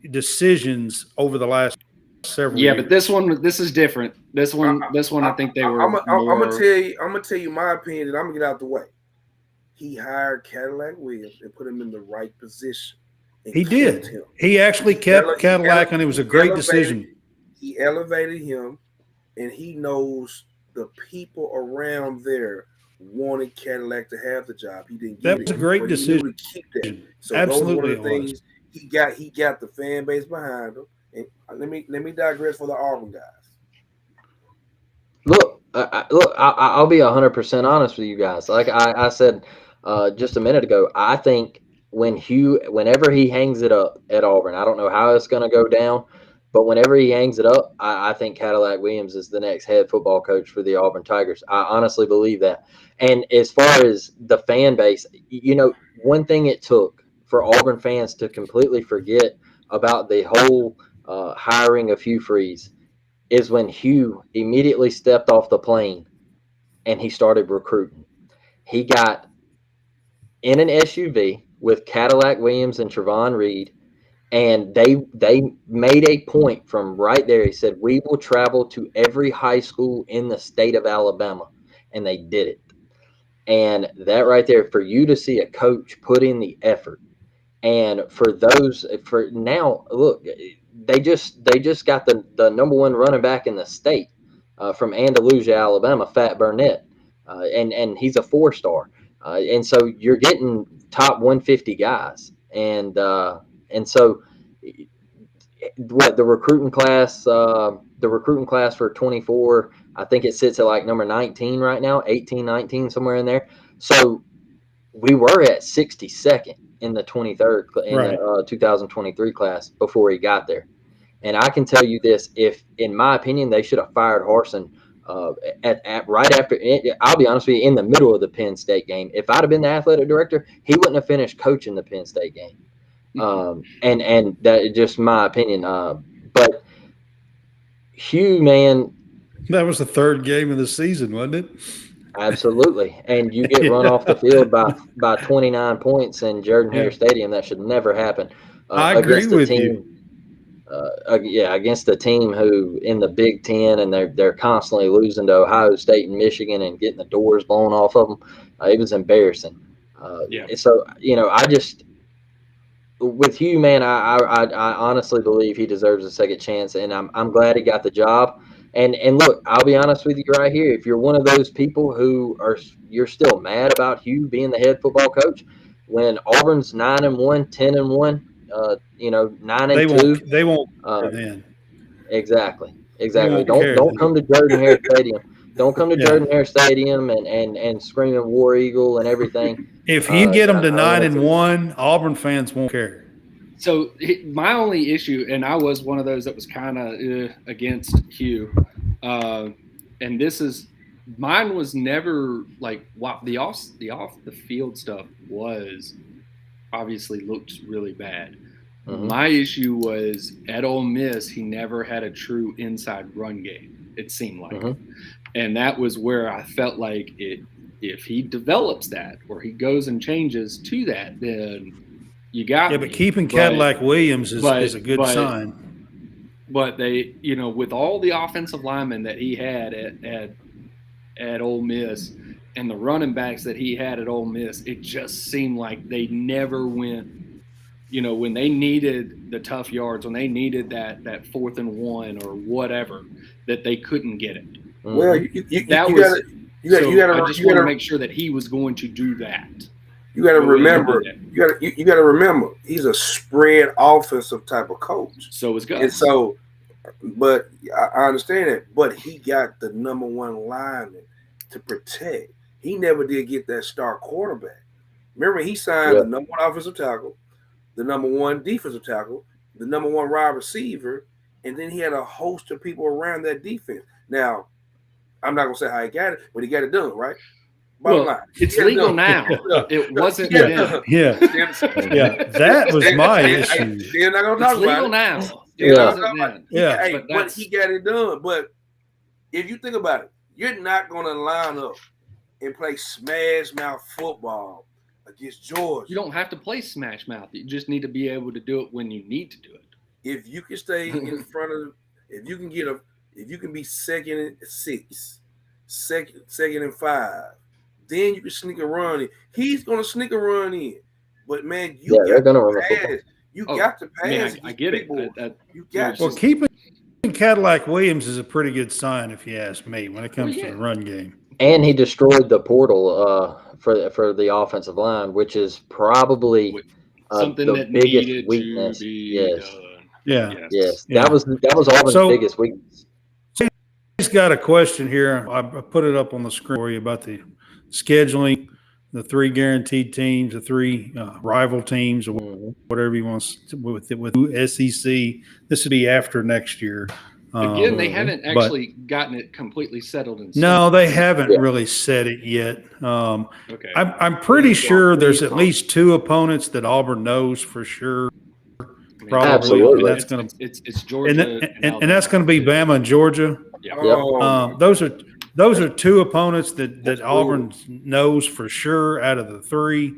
decisions over the last several years. But this is different. This one, I think they were. I'm gonna tell you my opinion, and I'm gonna get out the way. He hired Cadillac Williams and put him in the right position. He did. He actually kept Cadillac, and it was a great decision. He elevated him, and he knows the people around there wanted Cadillac to have the job. He didn't get it. That was a great decision. To keep that. So absolutely, those were the things he got the fan base behind him. And let me digress for the Auburn guys. Look, I'll be 100% honest with you guys. Like I said just a minute ago, I think whenever he hangs it up at Auburn, I don't know how it's going to go down, but whenever he hangs it up, I think Cadillac Williams is the next head football coach for the Auburn Tigers. I honestly believe that. And as far as the fan base, one thing it took for Auburn fans to completely forget about the whole hiring of Hugh Freeze is when Hugh immediately stepped off the plane and he started recruiting. He got in an SUV with Cadillac Williams and Trevon Reed, and they made a point from right there. He said, "We will travel to every high school in the state of Alabama," and they did it. And that right there, for you to see a coach put in the effort, and for now, look, they just got the number one running back in the state from Andalusia, Alabama, Fat Burnett, and he's a 4-star, and so you're getting top 150 guys, and so what the recruiting class for 24, I think it sits at like number 19 right now, 18, 19, somewhere in there. So we were at 62nd in the 23rd in the 2023 class before he got there. And I can tell you this: if, in my opinion, they should have fired Harsin at right after. I'll be honest with you, in the middle of the Penn State game. If I'd have been the athletic director, he wouldn't have finished coaching the Penn State game. And that is just my opinion. But Hugh, man, that was the third game of the season, wasn't it? Absolutely. And you get run off the field by 29 points in Jordan-Hare Stadium. That should never happen. I agree with you. Against the team who in the Big Ten, and they're constantly losing to Ohio State and Michigan and getting the doors blown off of them. It was embarrassing. So, I just – with Hugh, man, I honestly believe he deserves a second chance, and I'm glad he got the job. And look, I'll be honest with you right here. If you're one of those people you're still mad about Hugh being the head football coach, when Auburn's 9-1, 10-1, 9-2, they won't. Then exactly. Don't come to Jordan-Hare Stadium. Don't come to Jordan-Hare Stadium and screaming War Eagle and everything. If you get them to 9-1, Auburn fans won't care. So my only issue, and I was one of those that was kind of against Hugh, and mine was never like the off the field stuff was obviously looked really bad. Mm-hmm. My issue was at Ole Miss, he never had a true inside run game. It seemed like, and that was where I felt like if he develops that or he goes and changes to that, then you got but keeping Cadillac Williams is a good sign. But they, with all the offensive linemen that he had at Ole Miss and the running backs that he had at Ole Miss, it just seemed like they never went. When they needed the tough yards, when they needed that 4th and 1 or whatever, that they couldn't get it. Well, I just want to make sure that he was going to do that. You got to remember. You got to remember. He's a spread offensive type of coach. So is Gus. And so, but I understand that. But he got the number one lineman to protect. He never did get that star quarterback. Remember, he signed the number one offensive tackle, the number one defensive tackle, the number one wide receiver, and then he had a host of people around that defense. Now, I'm not gonna say how he got it, but he got it done, right? It's legal now. It wasn't then. Yeah, that was my issue. They're not gonna talk about it. Now. But he got it done. But if you think about it, you're not gonna line up and play smash mouth football against Georgia. You don't have to play smash mouth. You just need to be able to do it when you need to do it. If you can stay in front of, if you can be 2nd and 6, second and 5, then you can sneak a run in. He's gonna sneak a run in, but man, you got to pass. You got to pass. I get it. You got to. Well, keeping Cadillac Williams is a pretty good sign, if you ask me, when it comes to the run game. And he destroyed the portal for the offensive line, which is probably something the that biggest weakness. Yes. Yes. That was Auburn's biggest weakness. He's got a question here. I put it up on the screen for you about the scheduling, the 3 guaranteed teams, the 3 rival teams, or whatever he wants with SEC. This would be after next year. Again, they haven't actually gotten it completely settled in. No, they haven't really said it yet. Okay. I'm pretty sure there's at least 2 opponents that Auburn knows for sure. Probably. Absolutely. That's going to it's Georgia and that's going to be Bama and Georgia. Yeah. Those are 2 opponents that Auburn knows for sure out of the 3.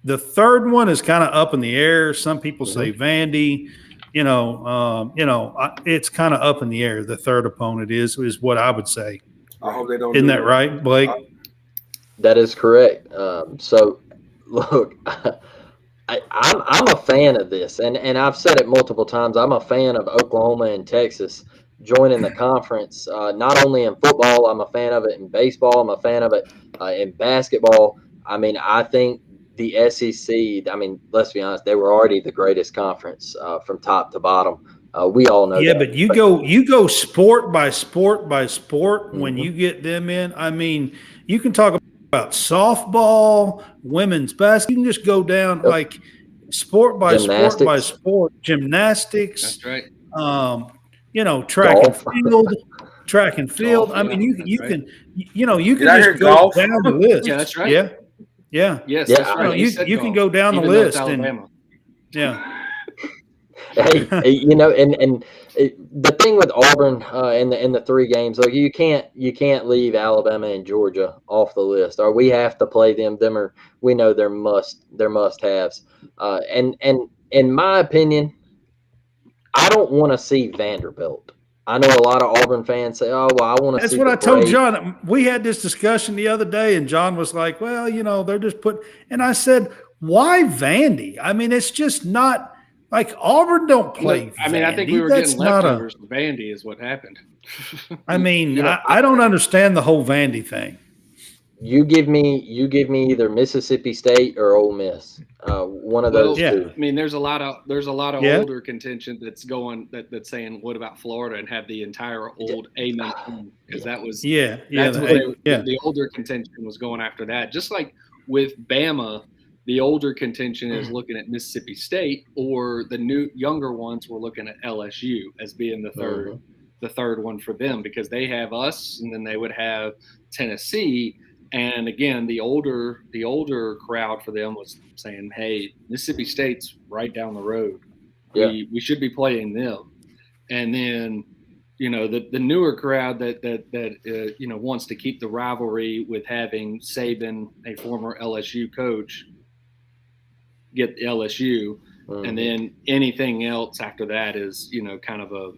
The third one is kind of up in the air. Some people say Vandy. It's kind of up in the air. The third opponent is what I would say. I hope they don't. Isn't that right, Blake? That is correct. So, look, I'm a fan of this, and I've said it multiple times. I'm a fan of Oklahoma and Texas joining the conference. Not only in football, I'm a fan of it in baseball. I'm a fan of it in basketball. I mean, I think the SEC, let's be honest, they were already the greatest conference from top to bottom. We all know Yeah, that. but you go sport by sport by sport when you get them in. I mean, you can talk about softball, women's basketball. You can just go down like sport by sport by Gymnastics. sport, gymnastics. That's right. Track Golf. and field. Golf, I mean, you right. can, you Did I can hear just go golf? down the list. Yeah, that's right. Yeah. Yeah. Yes, Yeah, that's right. You can go down the even though it's list and Alabama. yeah. Hey, and the thing with Auburn in the 3 games, like you can't leave Alabama and Georgia off the list, or we have to play them. We know they're must haves. And in my opinion, I don't want to see Vanderbilt. I know a lot of Auburn fans say, "Oh, well, I want to see." That's what the I told Braves." John. We had this discussion the other day, and John was like, "Well, they're just and I said, "Why Vandy? I mean, it's just not like Auburn don't play." I mean, I think Vandy. we were That's getting not leftovers from Vandy is what happened. I mean, I don't understand the whole Vandy thing. You give me either Mississippi State or Ole Miss. One of those two. I mean, there's a lot of Yeah. older contention that's going that's saying, what about Florida, and have the entire old Amen team, because that was the older contention was going after that. Just like with Bama, the older contention is looking at Mississippi State, or the younger ones were looking at LSU as being the third one for them, because they have us, and then they would have Tennessee. And again, the older crowd for them was saying, "Hey, Mississippi State's right down the road. Yeah. We should be playing them." And then, the newer crowd that wants to keep the rivalry with having Saban, a former LSU coach, get LSU, and then anything else after that is kind of a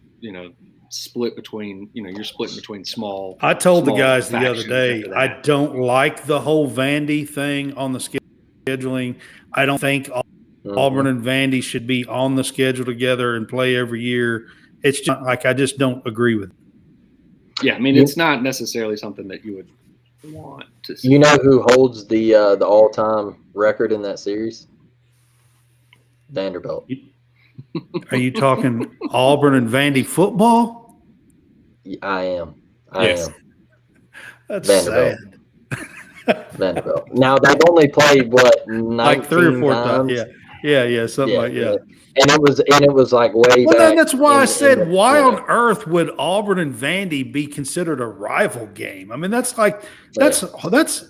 split between you're splitting between small. I told the guys the other factions day, after that. I don't like the whole Vandy thing on the scheduling. I don't think Auburn and Vandy should be on the schedule together and play every year. It's just like I just don't agree with it. Yeah, I mean, it's not necessarily something that you would want to see. You know who holds the all-time record in that series? Vanderbilt. Are you talking Auburn and Vandy football? I am. That's Vanderbilt. sad. Vanderbilt. Now they've only played Like 3 or 4 times. times. Yeah, something like that. And it was like way back. Well, that's why I said, why on earth would Auburn and Vandy be considered a rival game? I mean, that's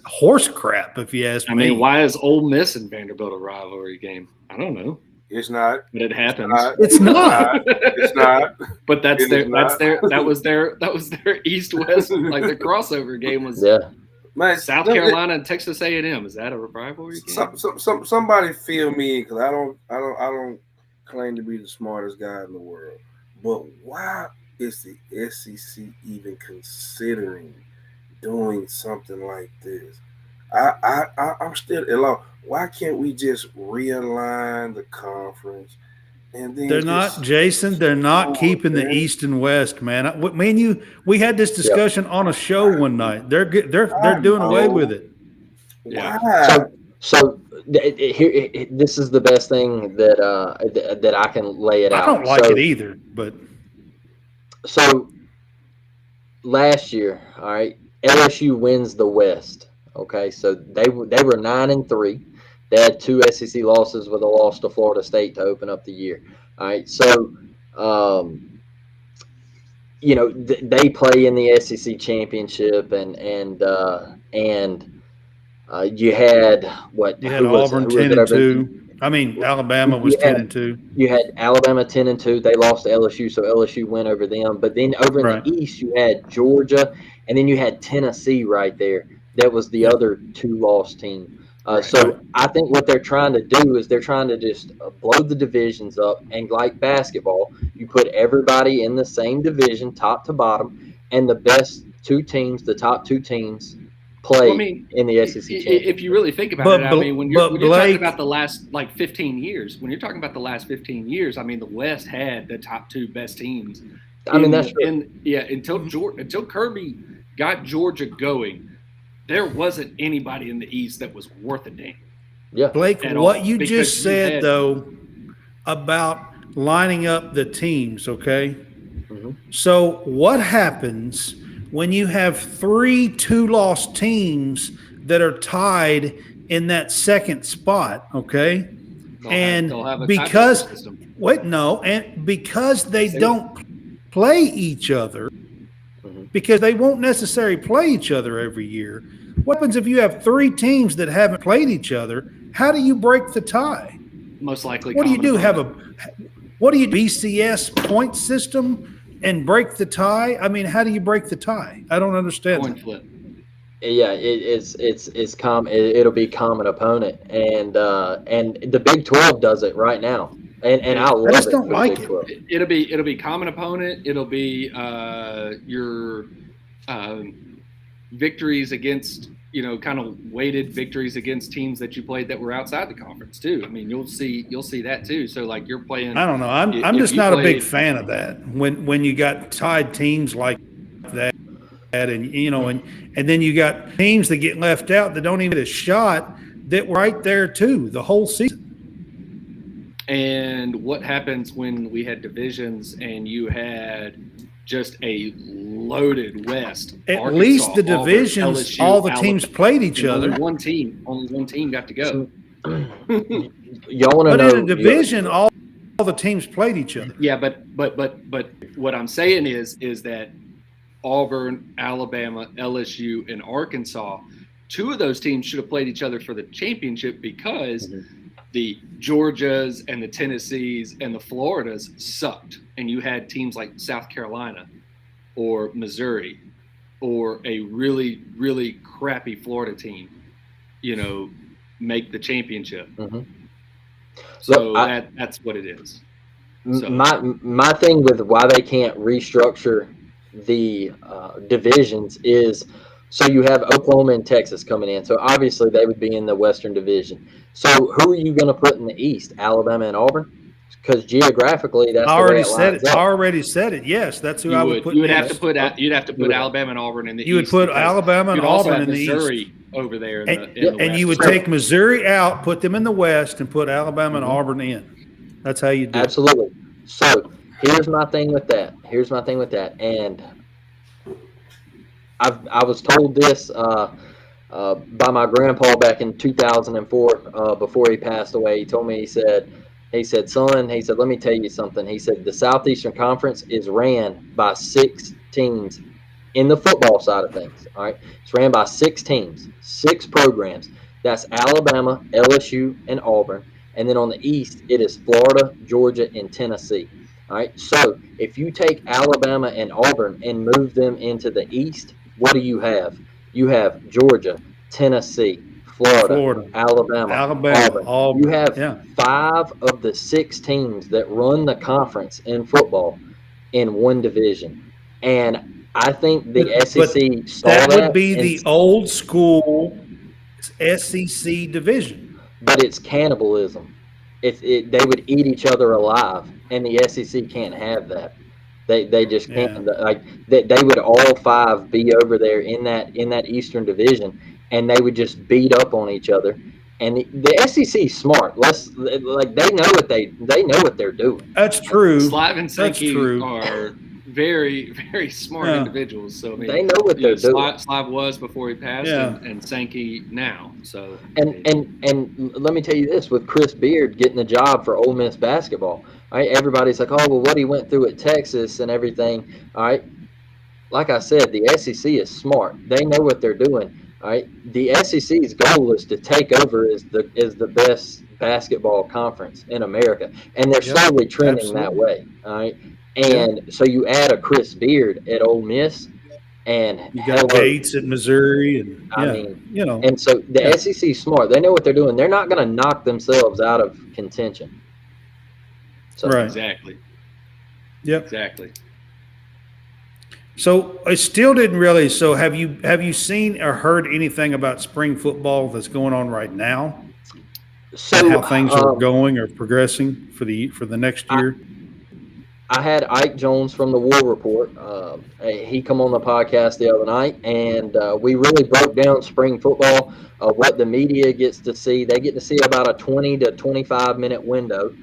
horse crap, if you ask me. I mean, why is Ole Miss and Vanderbilt a rivalry game? I don't know. It's not. But it happens. It's not. It's not. But that was their East-West, like the crossover game was. Yeah. Man, South Carolina and Texas A&M. Is that a rivalry game? Somebody fill me in, because I don't claim to be the smartest guy in the world. But why is the SEC even considering doing something like this? I'm still at loss. Why can't we just realign the conference? And then They're not keeping the East and West, man. Me and you, we had this discussion on a show one night. They're doing away with it. Yeah. Why? So here, this is the best thing that I can lay it out. I don't like it either, but so last year, all right, LSU wins the West. Okay, so they were 9-3. They had 2 SEC losses with a loss to Florida State to open up the year. All right, so they play in the SEC championship, and you had what? You had Auburn 10-2. I mean, Alabama was 10-2. You had Alabama 10-2. They lost to LSU, so LSU went over them. But then over in the East, you had Georgia, and then you had Tennessee right there. That was the other 2-loss team. So I think what they're trying to do is they're trying to just blow the divisions up. And like basketball, you put everybody in the same division, top to bottom, and the best 2 teams, the top 2 teams, play in the SEC championship. If you really think about it, I mean, when you're talking about the last 15 years, I mean, the West had the top 2 best teams. I mean, that's true. Until Kirby got Georgia going, there wasn't anybody in the East that was worth a damn. Yeah, Blake, what you just said though about lining up the teams, okay? Mhm. So what happens when you have 3 2-loss teams that are tied in that second spot, okay? They'll And have a because tiebreaker system. because they Yes, they don't play each other, Mhm. because they won't necessarily play each other every year. What happens if you have 3 teams that haven't played each other? How do you break the tie? Most likely. What do you common do? opponent. What do you BCS point system and break the tie? I mean, how do you break the tie? I don't understand. Coin flip. Yeah, it'll be common opponent, and the Big 12 does it right now, and I love just it don't for the like Big it. 12. It'll be common opponent. It'll be your victories against, kind of weighted victories against teams that you played that were outside the conference too. I mean, you'll see that too. So like you're playing. I don't know. I'm just not a big fan of that. When you got tied teams like that, and and then you got teams that get left out that don't even get a shot that were right there too the whole season. And what happens when we had divisions and you had just a loaded West? At Arkansas, least the Auburn, divisions, LSU, all the Alabama, teams played each and other. Only one team got to go. Y'all want to But know? in a division, all the teams played each other. Yeah, but what I'm saying is that Auburn, Alabama, LSU, and Arkansas, 2 of those teams should have played each other for the championship because the Georgias and the Tennessees and the Floridas sucked. And you had teams like South Carolina or Missouri or a really, really crappy Florida team, make the championship. Mhm. So Look, that's what it is. So. My thing with why they can't restructure the divisions is so you have Oklahoma and Texas coming in. So obviously they would be in the Western Division. So who are you going to put in the East? Alabama and Auburn? Because geographically, that's the way it lines up. I already said it. Yes, that's who I would put. You'd have to put Alabama and Auburn in the East. You would put Alabama and Auburn in the East. Missouri over there in the and West. you would take Missouri out, put them in the West, and put Alabama and Auburn in. That's how you do it. Absolutely. So here's my thing with that. And I was told this by my grandpa back in 2004 before he passed away. He told me, he said, son, he said, let me tell you something. He said, the Southeastern Conference is ran by 6 teams in the football side of things. All right. It's ran by 6 teams, 6 programs. That's Alabama, LSU, and Auburn. And then on the East, it is Florida, Georgia, and Tennessee. All right. So if you take Alabama and Auburn and move them into the East, what do you have? You have Georgia, Tennessee, Florida, Alabama, Auburn. You have 5 of the 6 teams that run the conference in football in one division. And I think the SEC saw that. That would be the old school SEC division. But it's cannibalism. They would eat each other alive, and the SEC can't have that. They just can't. Yeah. Like they would all 5 be over there in that Eastern Division, and they would just beat up on each other. And the SEC is smart. They know what they're doing. That's true. Slav and Sankey are very, very smart individuals. So I mean, they know what they're doing. Slav was before he passed, and Sankey now. So and let me tell you this: with Chris Beard getting the job for Ole Miss basketball, all right, everybody's like, oh well, what he went through at Texas and everything. All right, like I said, the SEC is smart. They know what they're doing. All right, the SEC's goal is to take over as the best basketball conference in America, and they're slowly trending that way. All right. And so you add a Chris Beard at Ole Miss, and you got Gates at Missouri, and and so the SEC is smart. They know what they're doing. They're not going to knock themselves out of contention. So, right. Exactly. Yep. Exactly. So I still didn't really. So have you seen or heard anything about spring football that's going on right now? So how things are going or progressing for the next year? I had Ike Jones from the War Report. He come on the podcast the other night, and we really broke down spring football, what the media gets to see. They get to see about a 20 to 25 minute window.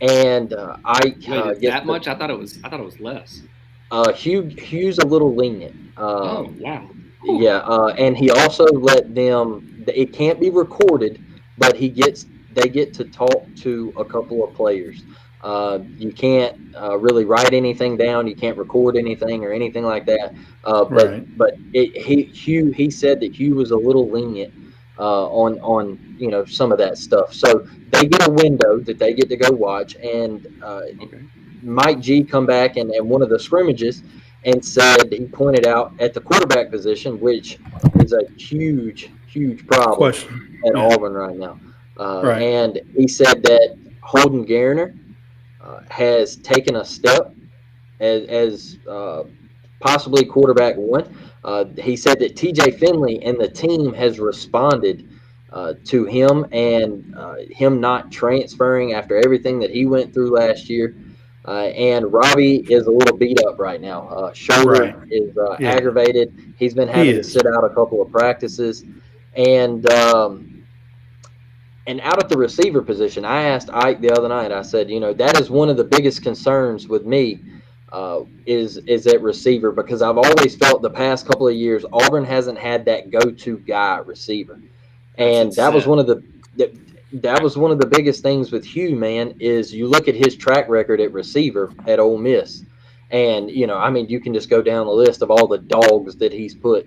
and Ike Wait, gets that much? I thought it was less. Hugh's a little lenient. Oh wow. Yeah, and he also let them. It can't be recorded, but they get to talk to a couple of players. You can't really write anything down. You can't record anything or anything like that. Right. But he said that Hugh was a little lenient on some of that stuff. So they get a window that they get to go watch, and Okay. Mike G come back and one of the scrimmages and said he pointed out at the quarterback position, which is a huge problem Question. at Yeah. Auburn right now. Right. And he said that Holden Garner has taken a step as possibly quarterback one. He said that TJ Finley and the team has responded to him and him not transferring after everything that he went through last year. And Robbie is a little beat up right now. Shoulder Right. is Yeah. aggravated. He's been He having to is. sit out a couple of practices. And out at the receiver position, I asked Ike the other night. I said, that is one of the biggest concerns with me is at receiver, because I've always felt the past couple of years Auburn hasn't had that go-to guy receiver, and that was one of the biggest things with Hugh, man. Is you look at his track record at receiver at Ole Miss, and you can just go down the list of all the dogs that he's put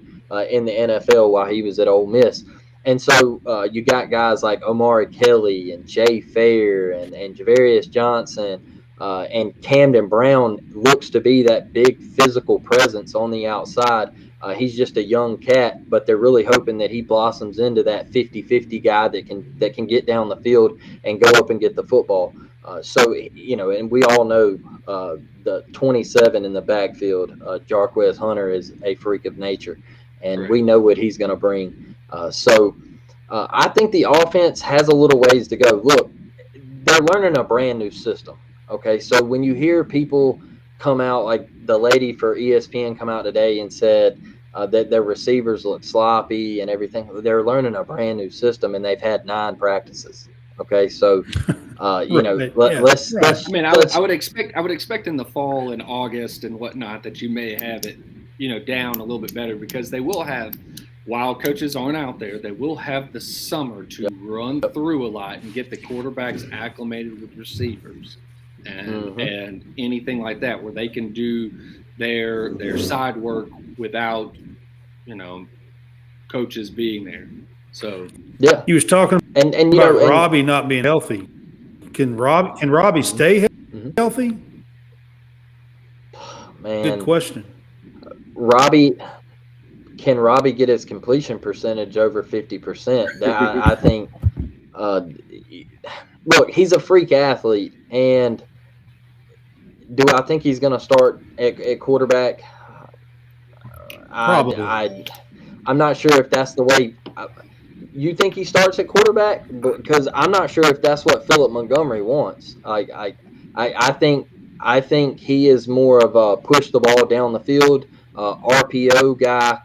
in the NFL while he was at Ole Miss. And so you got guys like Omari Kelly and Jay Fair and Javarius Johnson and Camden Brown looks to be that big physical presence on the outside. He's just a young cat, but they're really hoping that he blossoms into that 50-50 guy that can get down the field and go up and get the football. And we all know the 27 in the backfield, Jarquez Hunter, is a freak of nature, and we know what he's going to bring. I think the offense has a little ways to go. Look, they're learning a brand new system. Okay, so when you hear people come out, like the lady for ESPN come out today and said that their receivers look sloppy and everything, they're learning a brand new system, and they've had 9 practices. Okay, so let's. I mean, I would expect in the fall and August and whatnot that you may have it, down a little bit better, because they will have, while coaches aren't out there, they will have the summer to run through a lot and get the quarterbacks acclimated with receivers and anything like that, where they can do their side work without, coaches being there. So yeah, he was talking and about Robbie not being healthy. Can Robbie stay healthy? Man, good question. Can Robbie get his completion percentage over 50%? I think. Look, he's a freak athlete, and do I think he's going to start at quarterback? Probably. I'm not sure if that's the way. You think he starts at quarterback? Because I'm not sure if that's what Philip Montgomery wants. I think he is more of a push the ball down the field, RPO guy,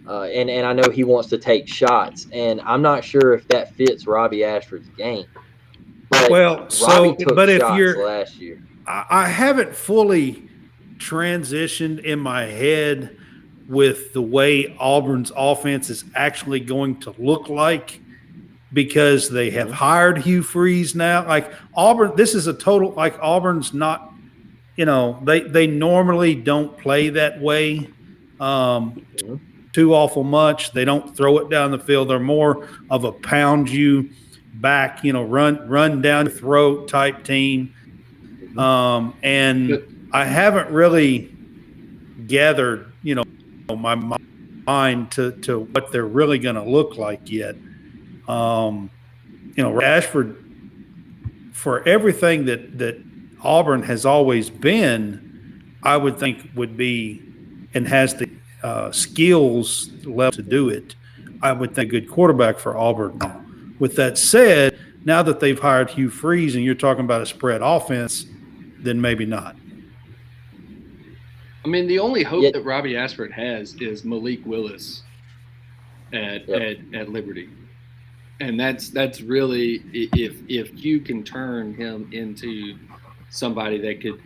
and I know he wants to take shots, and I'm not sure if that fits Robbie Ashford's game. But Robbie took shots last year. I haven't fully transitioned in my head with the way Auburn's offense is actually going to look like, because they have hired Hugh Freeze now. Like Auburn, this is a total, like Auburn's not, they normally don't play that way too awful much. They don't throw it down the field. They're more of a pound you back, run down your throat type team. And I haven't really gathered, my mind to what they're really going to look like yet. Ashford, for everything that Auburn has always been, I would think would be, and has the skills left to do it, I would think a good quarterback for Auburn now. With that said, now that they've hired Hugh Freeze and you're talking about a spread offense, then maybe not. I mean, the only hope that Robbie Ashford has is Malik Willis at Liberty, and that's really, if you can turn him into somebody that could,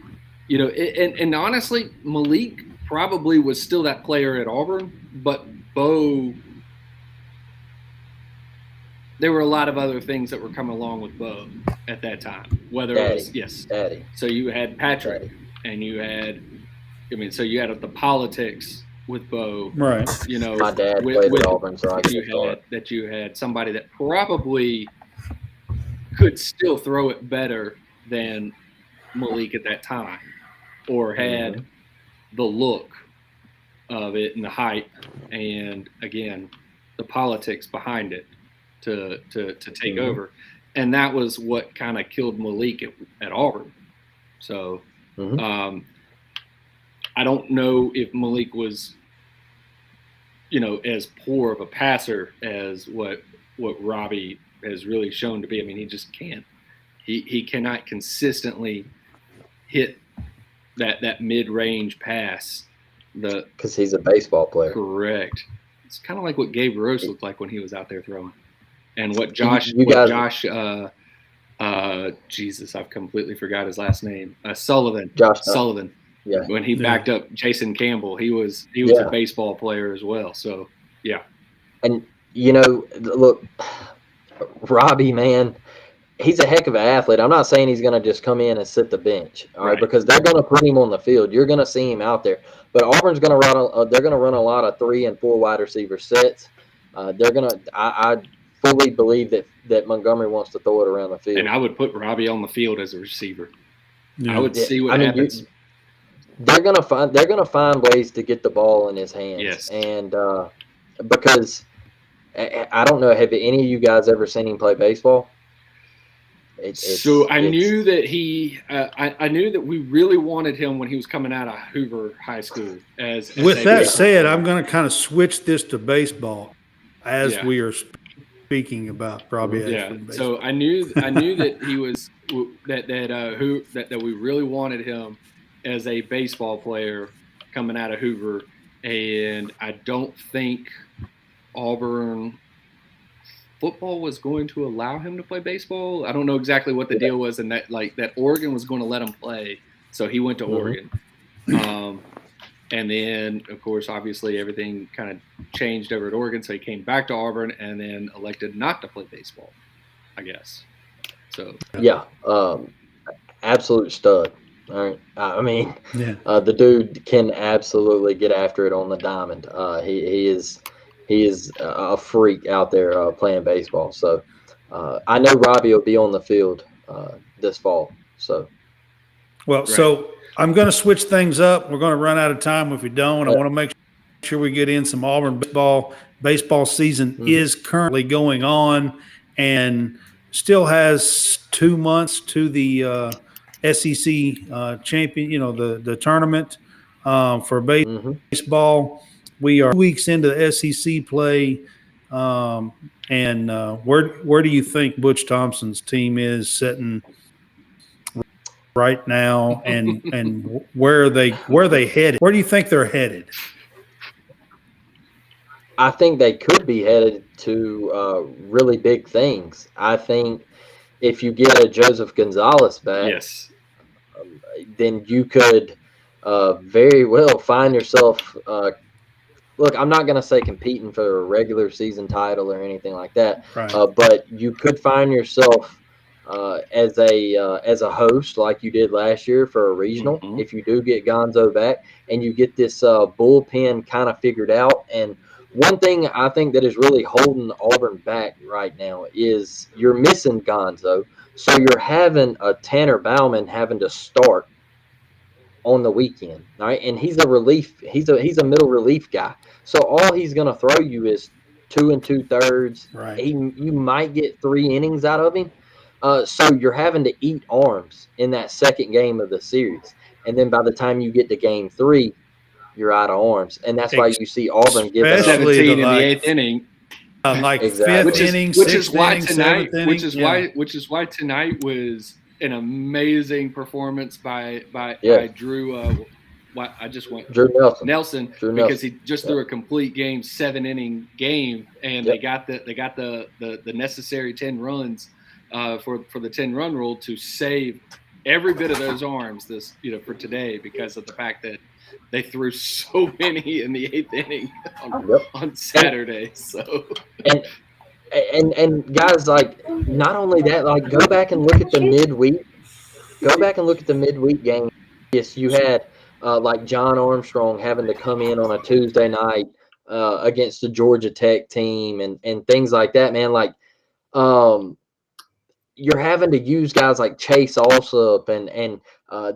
and honestly, Malik probably was still that player at Auburn, but Bo, there were a lot of other things that were coming along with Bo at that time. Whether Daddy. it was Daddy. So you had Patrick, Daddy. and you had, so you had the politics with Bo, right? My dad played at Auburn, so you had somebody that probably could still throw it better than Malik at that time, or had the look of it and the hype, and again, the politics behind it to take over, and that was what kind of killed Malik at Auburn. So, I don't know if Malik was, as poor of a passer as what Robbie has really shown to be. I mean, he just can't. He cannot consistently hit that mid-range pass. Because he's a baseball player. Correct. It's kind of like what Gabe Rose looked like when he was out there throwing, and what Jesus, I've completely forgot his last name. Sullivan. Sullivan. Yeah. When he backed up Jason Campbell, he was a baseball player as well. So yeah. And look, Robbie, man, he's a heck of an athlete. I'm not saying he's going to just come in and sit the bench, all right? Because they're going to put him on the field. You're going to see him out there. But Auburn's going to run. They're going to run a lot of 3 and 4 wide receiver sets. They're going to. I fully believe that Montgomery wants to throw it around the field. And I would put Robbie on the field as a receiver. Yeah. I would see what happens. They're going to find ways to get the ball in his hands. Yes. And because I don't know, have any of you guys ever seen him play baseball? I knew that I knew that we really wanted him when he was coming out of Hoover High School. With that said, I'm going to kind of switch this to baseball as we are speaking about probably. Yeah. So I knew that he was that we really wanted him as a baseball player coming out of Hoover, and I don't think Auburn football was going to allow him to play baseball. I don't know exactly what the deal was, and that Oregon was going to let him play, so he went to Oregon. And then, of course, obviously everything kind of changed over at Oregon, so he came back to Auburn and then elected not to play baseball, I guess. So yeah, absolute stud. All right. I mean, the dude can absolutely get after it on the diamond. He is a freak out there playing baseball. So I know Robbie will be on the field this fall. So, so I'm going to switch things up. We're going to run out of time if we don't. I want to make sure we get in some Auburn baseball. Baseball season is currently going on and still has 2 months to the SEC champion, the tournament for baseball. We are 2 weeks into the SEC play, and where do you think Butch Thompson's team is sitting right now, and where are they headed? Where do you think they're headed? I think they could be headed to really big things. I think if you get a Joseph Gonzalez back, then you could very well find yourself look, I'm not going to say competing for a regular season title or anything like that, but you could find yourself as a host like you did last year for a regional. If you do get Gonzo back and you get this bullpen kind of figured out. And one thing I think that is really holding Auburn back right now is you're missing Gonzo. So you're having a Tanner Bauman having to start on the weekend, all right? And he's a relief. He's a middle relief guy. So all he's going to throw you is 2 2/3. Right. You might get 3 innings out of him. So you're having to eat arms in that second game of the series. And then by the time you get to game 3, you're out of arms. And that's why you see Auburn give up 17 in the 8th inning. Fifth inning, which is why tonight tonight was an amazing performance by Drew. I just went Drew Nelson because he just threw a complete game, 7-inning game, and they got the necessary 10 runs for the 10-run rule to save every bit of those arms for today because of the fact that they threw so many in the 8th inning on Saturday. So and guys, like, not only that, like, go back and look at the midweek. Go back and look at the midweek game. Yes, you had like John Armstrong having to come in on a Tuesday night against the Georgia Tech team and things like that, man. Like, you're having to use guys like Chase Alsop and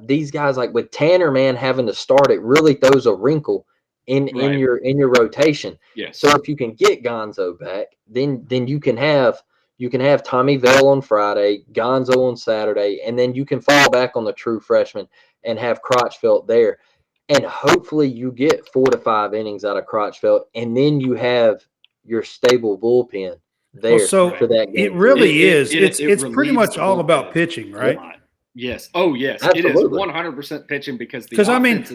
these guys, like with Tanner, man, having to start, it really throws a wrinkle in your rotation. Yes. So if you can get Gonzo back, then you can have Tommy Vell on Friday, Gonzo on Saturday, and then you can fall back on the true freshman and have Crotchfeld there. And hopefully you get 4 to 5 innings out of Crotchfeld, and then you have your stable bullpen there for that game. It really is. It's pretty much the all about bullpen pitching, right? Yes. Oh, yes. Absolutely. It is 100% pitching because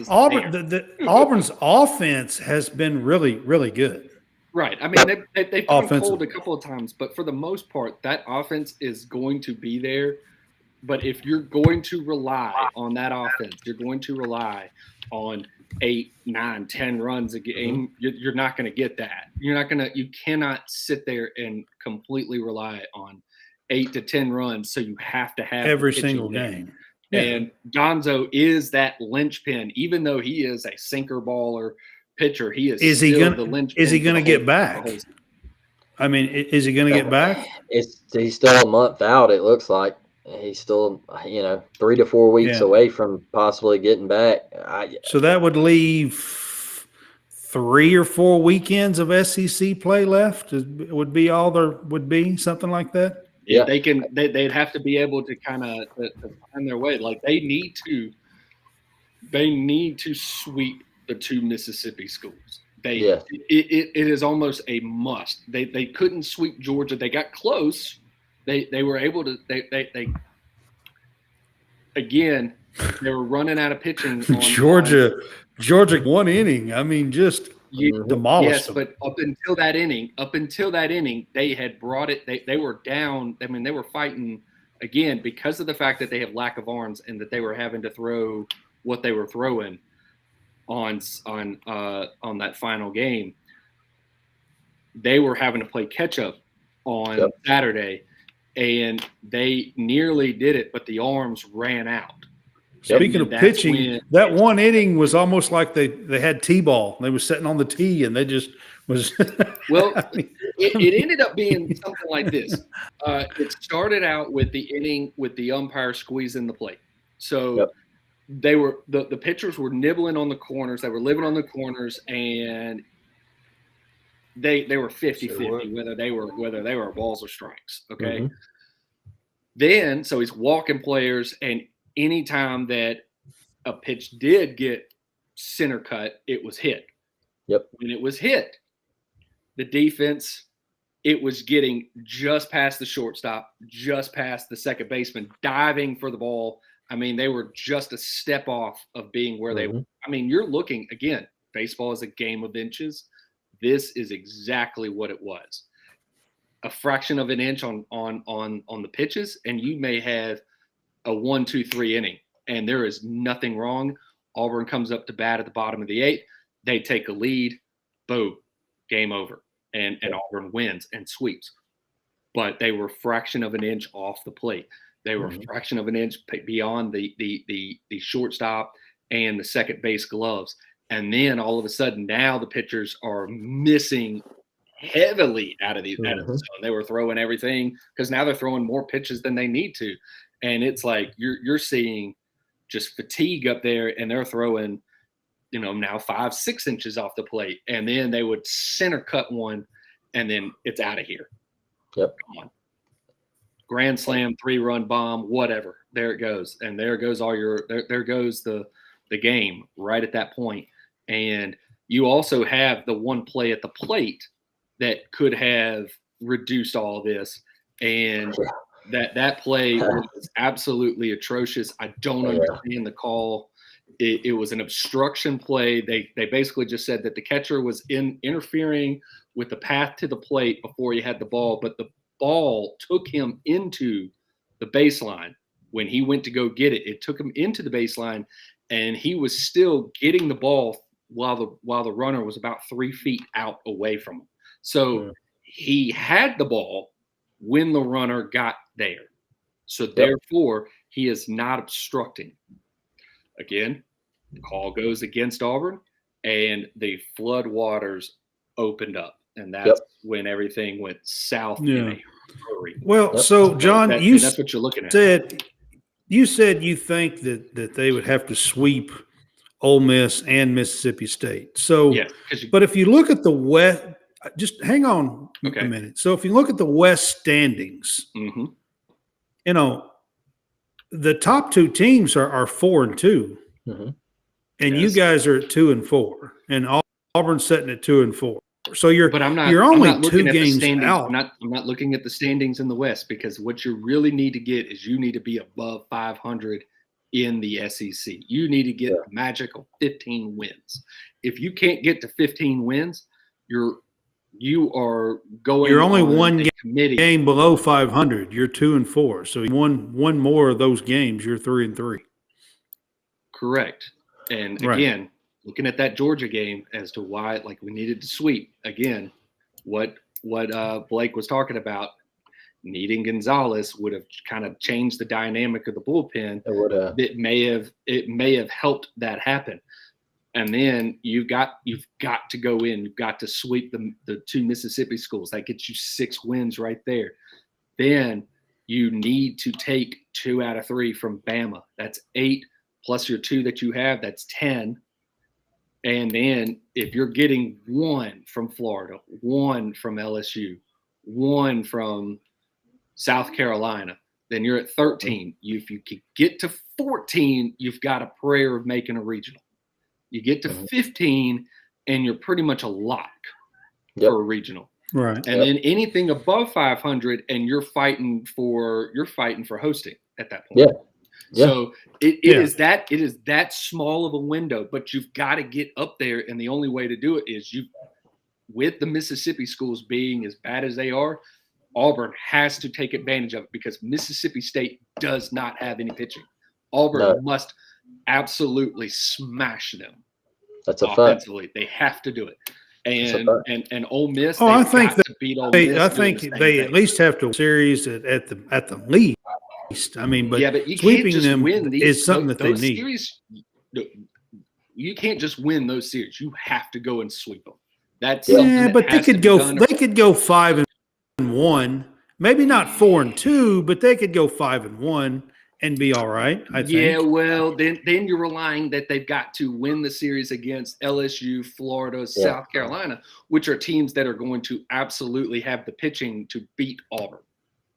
Auburn, Auburn's offense has been really, really good. Right. I mean, they've been cold a couple of times, but for the most part, that offense is going to be there. But if you're going to rely on that offense, you're going to rely on 8, 9, 10 runs a game. You're not going to get that. You cannot sit there and completely rely on 8 to 10 runs. So you have to have every single game. Yeah. And Gonzo is that linchpin, even though he is a sinker baller pitcher. He is still the linchpin. Is he going to get back? I mean, is he going to get back? He's still a month out, it looks like. He's still, 3 to 4 weeks away from possibly getting back. So that would leave 3 or 4 weekends of SEC play left. Would be all there would be, something like that. Yeah, they'd have to be able to kind of find their way. Like they need to sweep the 2 Mississippi schools. It is almost a must. They couldn't sweep Georgia. They got close. They were able to. They were running out of pitching. Georgia 1 inning. I mean, just demolished them. But up until that inning, they had brought it. They were down. I mean, they were fighting again because of the fact that they have lack of arms and that they were having to throw what they were throwing on that final game. They were having to play catch up on Saturday. And they nearly did it, but the arms ran out. Speaking of pitching, that 1 inning was almost like they had T-ball. They were sitting on the tee, and they just was. Well, it ended up being something like this. It started out with the inning with the umpire squeezing the plate. So they were the pitchers were nibbling on the corners. They were living on the corners, and they were 50-50 whether they were balls or strikes. Okay. Then so he's walking players, and anytime that a pitch did get center cut, it was hit. When it was hit, the defense, it was getting just past the shortstop, just past the second baseman, diving for the ball. I mean, they were just a step off of being where they were. I mean, you're looking again, baseball is a game of inches. This is exactly what it was. A fraction of an inch on the pitches, and you may have a 1-2-3 inning, and there is nothing wrong. Auburn comes up to bat at the bottom of the 8th. They take a lead. Boom. Game over. And Auburn wins and sweeps. But they were fraction of an inch off the plate. They were a fraction of an inch beyond the shortstop and the second base gloves. And then all of a sudden, now the pitchers are missing heavily out of the zone. They were throwing everything because now they're throwing more pitches than they need to. And it's like you're seeing just fatigue up there, and they're throwing, now 5-6 inches off the plate. And then they would center cut one, and then it's out of here. Come on. Grand slam, 3-run bomb, whatever. There it goes. And there goes there goes the game right at that point. And you also have the one play at the plate that could have reduced all this. And that play was absolutely atrocious. I don't understand the call. It was an obstruction play. They basically just said that the catcher was interfering with the path to the plate before he had the ball, but the ball took him into the baseline when he went to go get it, it took him into the baseline, and he was still getting the ball while the runner was about 3 feet out away from him. So he had the ball when the runner got there. So therefore, he is not obstructing. Again, the call goes against Auburn, and the flood waters opened up. And that's when everything went south in a hurry. Well, so John, that's what you're looking at. You said you think that they would have to sweep Ole Miss and Mississippi State. So, but if you look at the West, just hang on a minute. So if you look at the West standings, you know, the top 2 teams are 4-2, and you guys are at 2-4, and Auburn's sitting at 2-4. So you're only 2 games out. I'm not looking at the standings in the West, because what you really need to get is you need to be above 500 in the SEC. You need to get a magical 15 wins. If you can't get to 15 wins, you are going. You're only one game below 500. You're 2-4. So you won one more of those games. You're 3-3. Correct. And again, looking at that Georgia game as to why, like, we needed to sweep again, what Blake was talking about, needing Gonzalez would have kind of changed the dynamic of the bullpen. It would have. It may have helped that happen. And then you've got to go in. You've got to sweep the 2 Mississippi schools. That gets you 6 wins right there. Then you need to take 2 out of 3 from Bama. That's 8 plus your 2 that you have. That's 10. And then if you're getting 1 from Florida, 1 from LSU, 1 from South Carolina, then you're at 13. If you can get to 14, you've got a prayer of making a regional. You get to 15, and you're pretty much a lock for a regional. Right. And then anything above 500, and you're fighting for hosting at that point. So it is that small of a window, but you've got to get up there, and the only way to do it is with the Mississippi schools being as bad as they are, Auburn has to take advantage of it, because Mississippi State does not have any pitching. Auburn must absolutely smash them. That's a offensively. They have to do it. And Ole Miss. I think they beat Ole Miss. I think they at least have to series at the least. I mean, but you sweeping can't just them win these, is something that they need. Series, you can't just win those series. You have to go and sweep them. That's but they could go 5-1, maybe not 4-2, but they could go 5-1 and be all right. I think. Yeah, well, then you're relying that they've got to win the series against LSU, Florida, South Carolina, which are teams that are going to absolutely have the pitching to beat Auburn.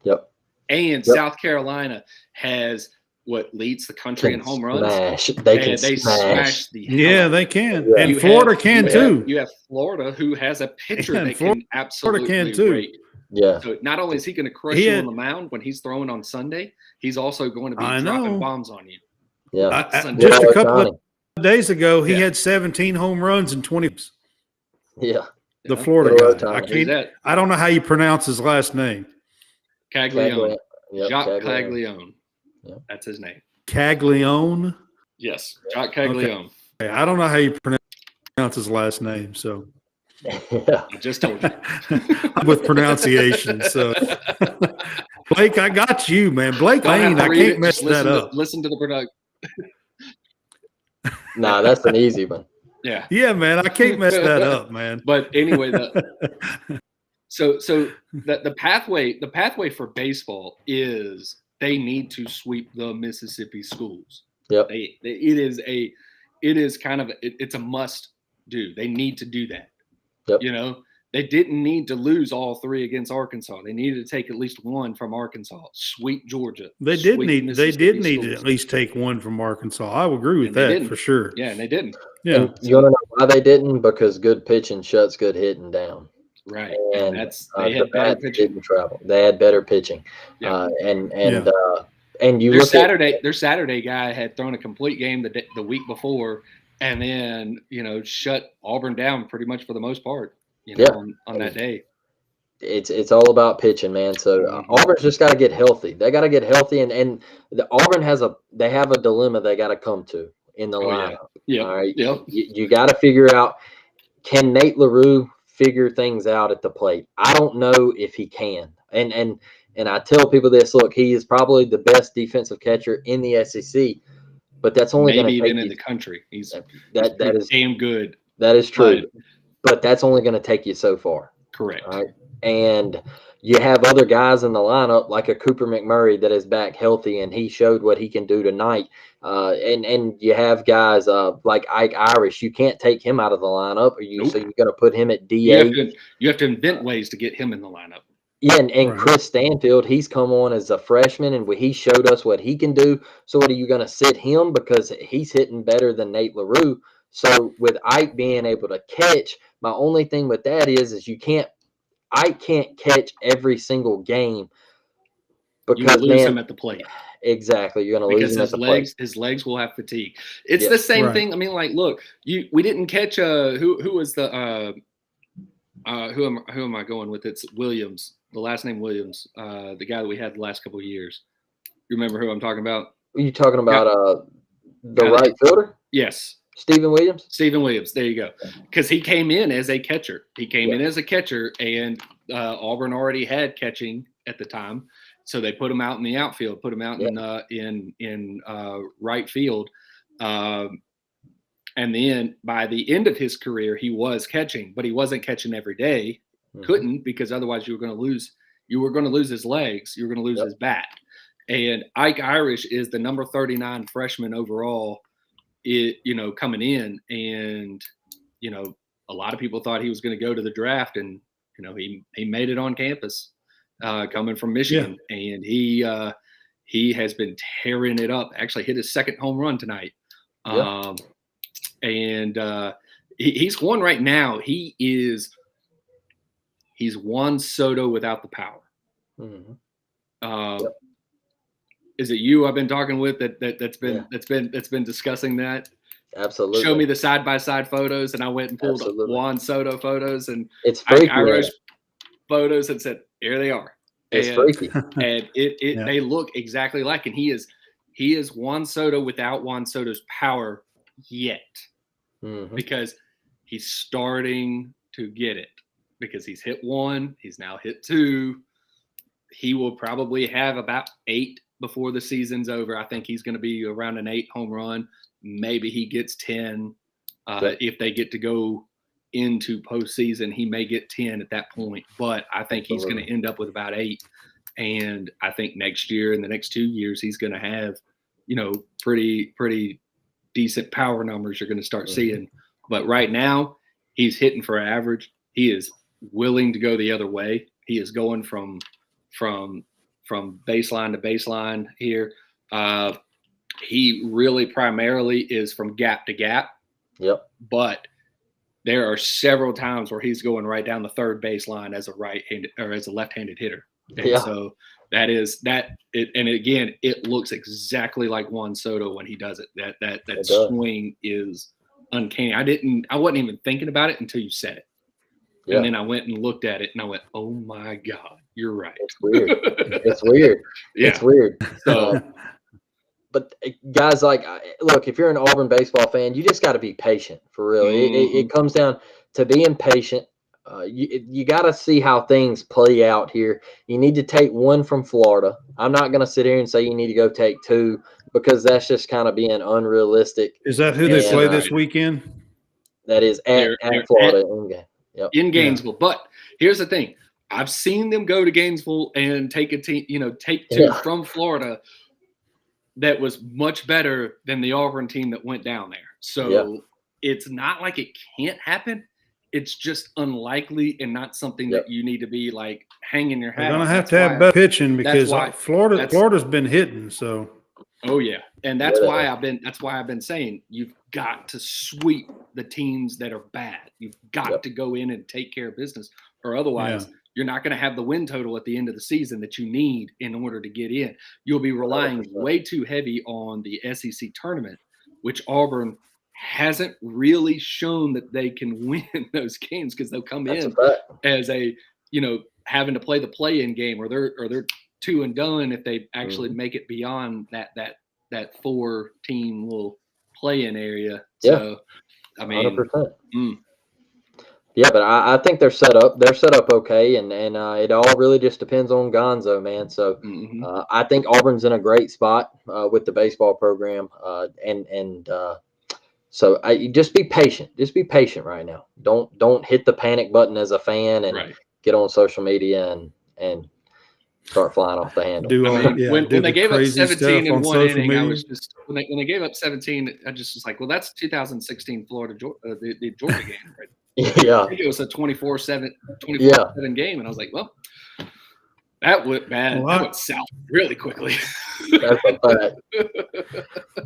Yep. And South Carolina has what leads the country in home runs. They smash. They can. Yeah. And Florida can too. You have Florida, who has a pitcher that Florida can absolutely rate. Yeah. So not only is he going to crush you on the mound when he's throwing on Sunday, he's also going to be dropping bombs on you. Yeah. Just a couple of days ago, he had 17 home runs in 20. Yeah. The Florida guy. I don't know how you pronounce his last name. Caglione. Jacques Caglione. Yep. That's his name. Caglione? Yes. Jacques Caglione. Okay. I don't know how you pronounce his last name, so. I just told you. With pronunciation, so. Blake, I got you, man. Blake Lane, I can't mess that up. Listen to the product. Nah, that's an easy one. Yeah. Yeah, man. I can't mess that up, man. But anyway, so the pathway for baseball is they need to sweep the Mississippi schools. Yep. It's a must do. They need to do that. Yep. You know, they didn't need to lose all 3 against Arkansas. They needed to take at least 1 from Arkansas. Sweep Georgia. They did need to at least take 1 from Arkansas. I would agree with that for sure. Yeah, and they didn't. Yeah. And you want to know why they didn't? Because good pitching shuts good hitting down. Right. And they had better pitching. Didn't travel. They had better pitching. Yeah. And you their Saturday guy had thrown a complete game the week before, and then shut Auburn down pretty much for the most part. On that day. It's all about pitching, man. So Auburn's just got to get healthy. They got to get healthy, and the Auburn have a dilemma they got to come to in the lineup. Yeah. All right, Yep. you got to figure out, can Nate LaRue figure things out at the plate? I don't know if he can. And I tell people this: look, he is probably the best defensive catcher in the SEC, but that's only going to maybe take even you, in the country. He's is damn good. That is true, but that's only going to take you so far. Correct. All right. And you have other guys in the lineup like a Cooper McMurray that is back healthy, and he showed what he can do tonight. And you have guys like Ike Irish. You can't take him out of the lineup, so you're going to put him at DH. You have to invent ways to get him in the lineup. Yeah, and Chris Stanfield, he's come on as a freshman, and he showed us what he can do. So what are you going to sit him, because he's hitting better than Nate LaRue? So with Ike being able to catch, my only thing with that is Ike can't catch every single game, because you lose him at the plate. Exactly, you're going to lose him at the plate. His legs will have fatigue. It's the same thing. I mean, like, look, we didn't catch who was the who am I going with? It's Williams, the last name Williams, the guy that we had the last couple of years. You remember who I'm talking about? Are you talking about the right fielder? Yes. Stephen Williams? Stephen Williams, there you go. Because he came in as a catcher. And Auburn already had catching at the time. So they put him out in the outfield, put him out in right field. And then by the end of his career, he was catching, but he wasn't catching every day. Couldn't, because otherwise you were going to lose his legs. You were going to lose his bat. And Ike Irish is the number 39 freshman overall, coming in. And, a lot of people thought he was going to go to the draft, and, he made it on campus, coming from Michigan. And he has been tearing it up. Actually hit his second home run tonight. He's one right now. He's Juan Soto without the power. Is it you I've been talking with that's been discussing that? Absolutely. Show me the side-by-side photos, and I went and pulled Juan Soto photos and it's freaky, Irish photos and said, here they are. It's freaky. And they look exactly like, and he is Juan Soto without Juan Soto's power yet. Because he's starting to get it, because he's hit 1, he's now hit 2. He will probably have about 8 before the season's over. I think he's going to be around an 8 home run. Maybe he gets 10. If they get to go into postseason, he may get 10 at that point. But I think he's going to end up with about 8. And I think next year, in the next 2 years, he's going to have, pretty decent power numbers you're going to start seeing. But right now, he's hitting for average. He is willing to go the other way. He is going from baseline to baseline here. He really primarily is from gap to gap. But there are several times where he's going right down the third baseline as a right-handed or as a left-handed hitter. And so that is that. And again, it looks exactly like Juan Soto when he does it. That swing is uncanny. I wasn't even thinking about it until you said it. And then I went and looked at it, and I went, oh my God, you're right. It's weird. It's weird. It's weird. So, but guys, look, if you're an Auburn baseball fan, you just got to be patient, for real. It comes down to being patient. You got to see how things play out here. You need to take 1 from Florida. I'm not going to sit here and say you need to go take 2, because that's just kind of being unrealistic. Is that who they play this weekend? That is at Florida. In Gainesville. But here's the thing. I've seen them go to Gainesville and take a team, take 2 from Florida that was much better than the Auburn team that went down there. So it's not like it can't happen. It's just unlikely and not something that you need to be like hanging your hat on. You're going to have better pitching, because Florida's been hitting. So. Oh yeah. And that's why I've been saying you've got to sweep the teams that are bad. You've got to go in and take care of business, or otherwise you're not going to have the win total at the end of the season that you need in order to get in. You'll be relying way too heavy on the SEC tournament, which Auburn hasn't really shown that they can win those games, because they'll come in as a, having to play the play-in game, or they're 2 and done if they actually make it beyond that 4-team little play-in area. So, I mean, 100%. Yeah, but I think they're set up. They're set up okay, and it all really just depends on Gonzo, man. So I think Auburn's in a great spot with the baseball program, so you just be patient. Just be patient right now. Don't hit the panic button as a fan and get on social media and start flying off the handle. When they gave up 17 in one inning, I was just when they gave up 17, I just was like, well, that's 2016 Florida the Georgia game, right? Yeah, I think it was a 24-7 game, and I was like, well, that went bad. That went south really quickly. That's a fact.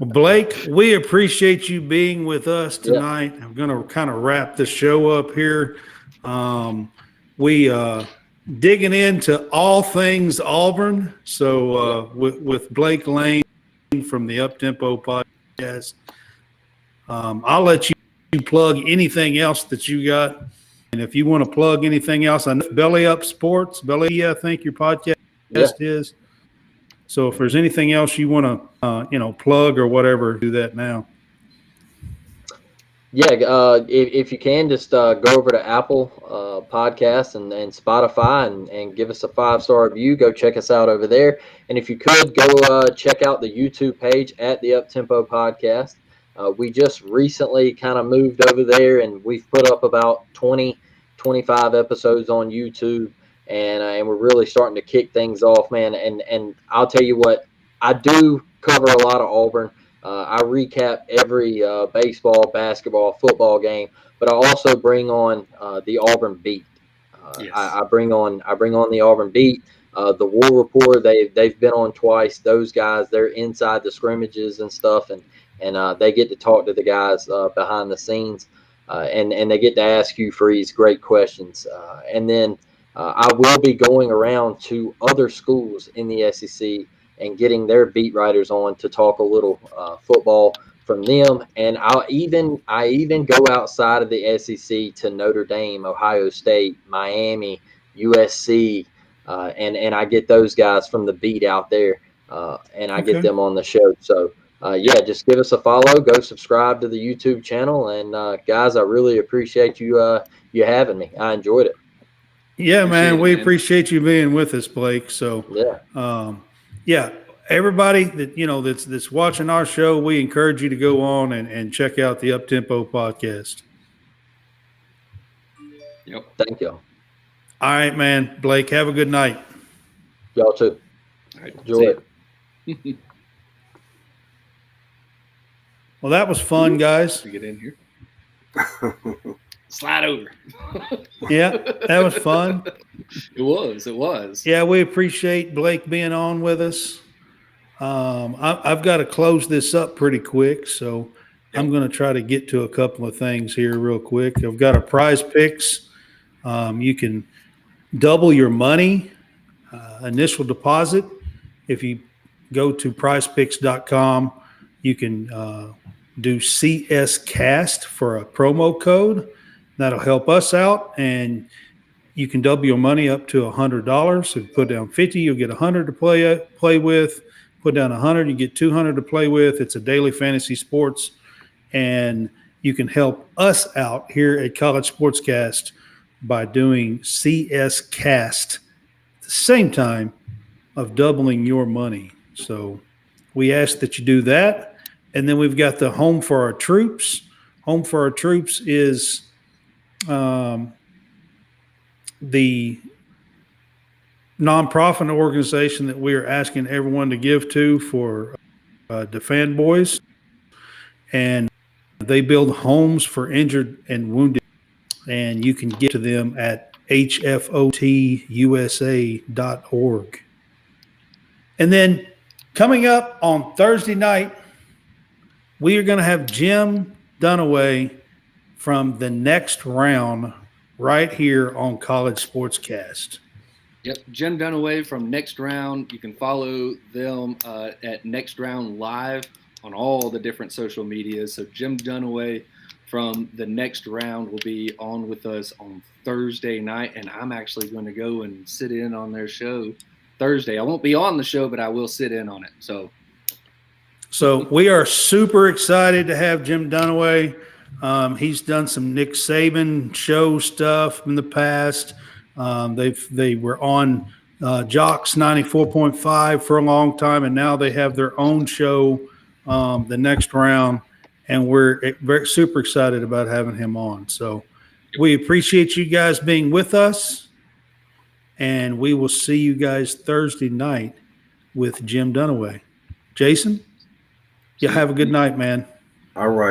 Well, Blake, we appreciate you being with us tonight. I'm going to kind of wrap the show up here. We digging into all things Auburn. So with Blake Lane from the UpTempo podcast, I'll let you plug anything else that you got. And if you want to plug anything else, I know BellyUpSports, I think your podcast is. So if there's anything else you want to, plug or whatever, do that now. Yeah, if you can, just go over to Apple Podcasts and Spotify and give us a 5-star review. Go check us out over there. And if you could, go check out the YouTube page at the UpTempo Podcast. We just recently kind of moved over there, and we've put up about 20, 25 episodes on YouTube, and we're really starting to kick things off, man. And I'll tell you what, I do cover a lot of Auburn. I recap every baseball, basketball, football game, but I also bring on the Auburn beat. I bring on the Auburn beat. The War Report, they've been on twice. Those guys, they're inside the scrimmages and stuff, and they get to talk to the guys behind the scenes, and they get to ask you Freeze great questions. And then I will be going around to other schools in the SEC and getting their beat writers on to talk a little football from them. And I even go outside of the SEC to Notre Dame, Ohio State, Miami, USC, and I get those guys from the beat out there, and I get them on the show. So just give us a follow, go subscribe to the YouTube channel, and guys, I really appreciate you having me. I enjoyed it. Yeah, man, we appreciate you being with us, Blake. So everybody that that's watching our show, we encourage you to go on and check out the UpTempo podcast. Yep. Thank you. All right, man. Blake, have a good night. Y'all too. All right. Enjoy it. Well, that was fun, guys. Get in here. Slide over. Yeah, that was fun. It was. Yeah, we appreciate Blake being on with us. I've got to close this up pretty quick, so I'm going to try to get to a couple of things here real quick. I've got a prize picks. You can double your money, initial deposit. If you go to prizepicks.com, you can do CSCast for a promo code. That'll help us out, and you can double your money up to $100. So if you put down 50, you'll get 100 to play with. Put down 100, you get 200 to play with. It's a daily fantasy sports, and you can help us out here at College SportsCast by doing CSCast at the same time of doubling your money. So we ask that you do that. And then we've got the Home for Our Troops. Home for Our Troops is the nonprofit organization that we are asking everyone to give to for the fan boys. And they build homes for injured and wounded. And you can get to them at hfotusa.org. And then coming up on Thursday night, we are going to have Jim Dunaway from the Next Round right here on College SportsCast. Yep, Jim Dunaway from Next Round. You can follow them at Next Round Live on all the different social medias. So Jim Dunaway from the next round will be on with us on Thursday night, and I'm actually going to go and sit in on their show Thursday. I won't be on the show, but I will sit in on it. So we are super excited to have Jim Dunaway. He's done some Nick Saban show stuff in the past. They were on Jocks 94.5 for a long time, and now they have their own show, the next round, and we're super excited about having him on. So we appreciate you guys being with us, and we will see you guys Thursday night with Jim Dunaway. Jason, you have a good night, man. All right.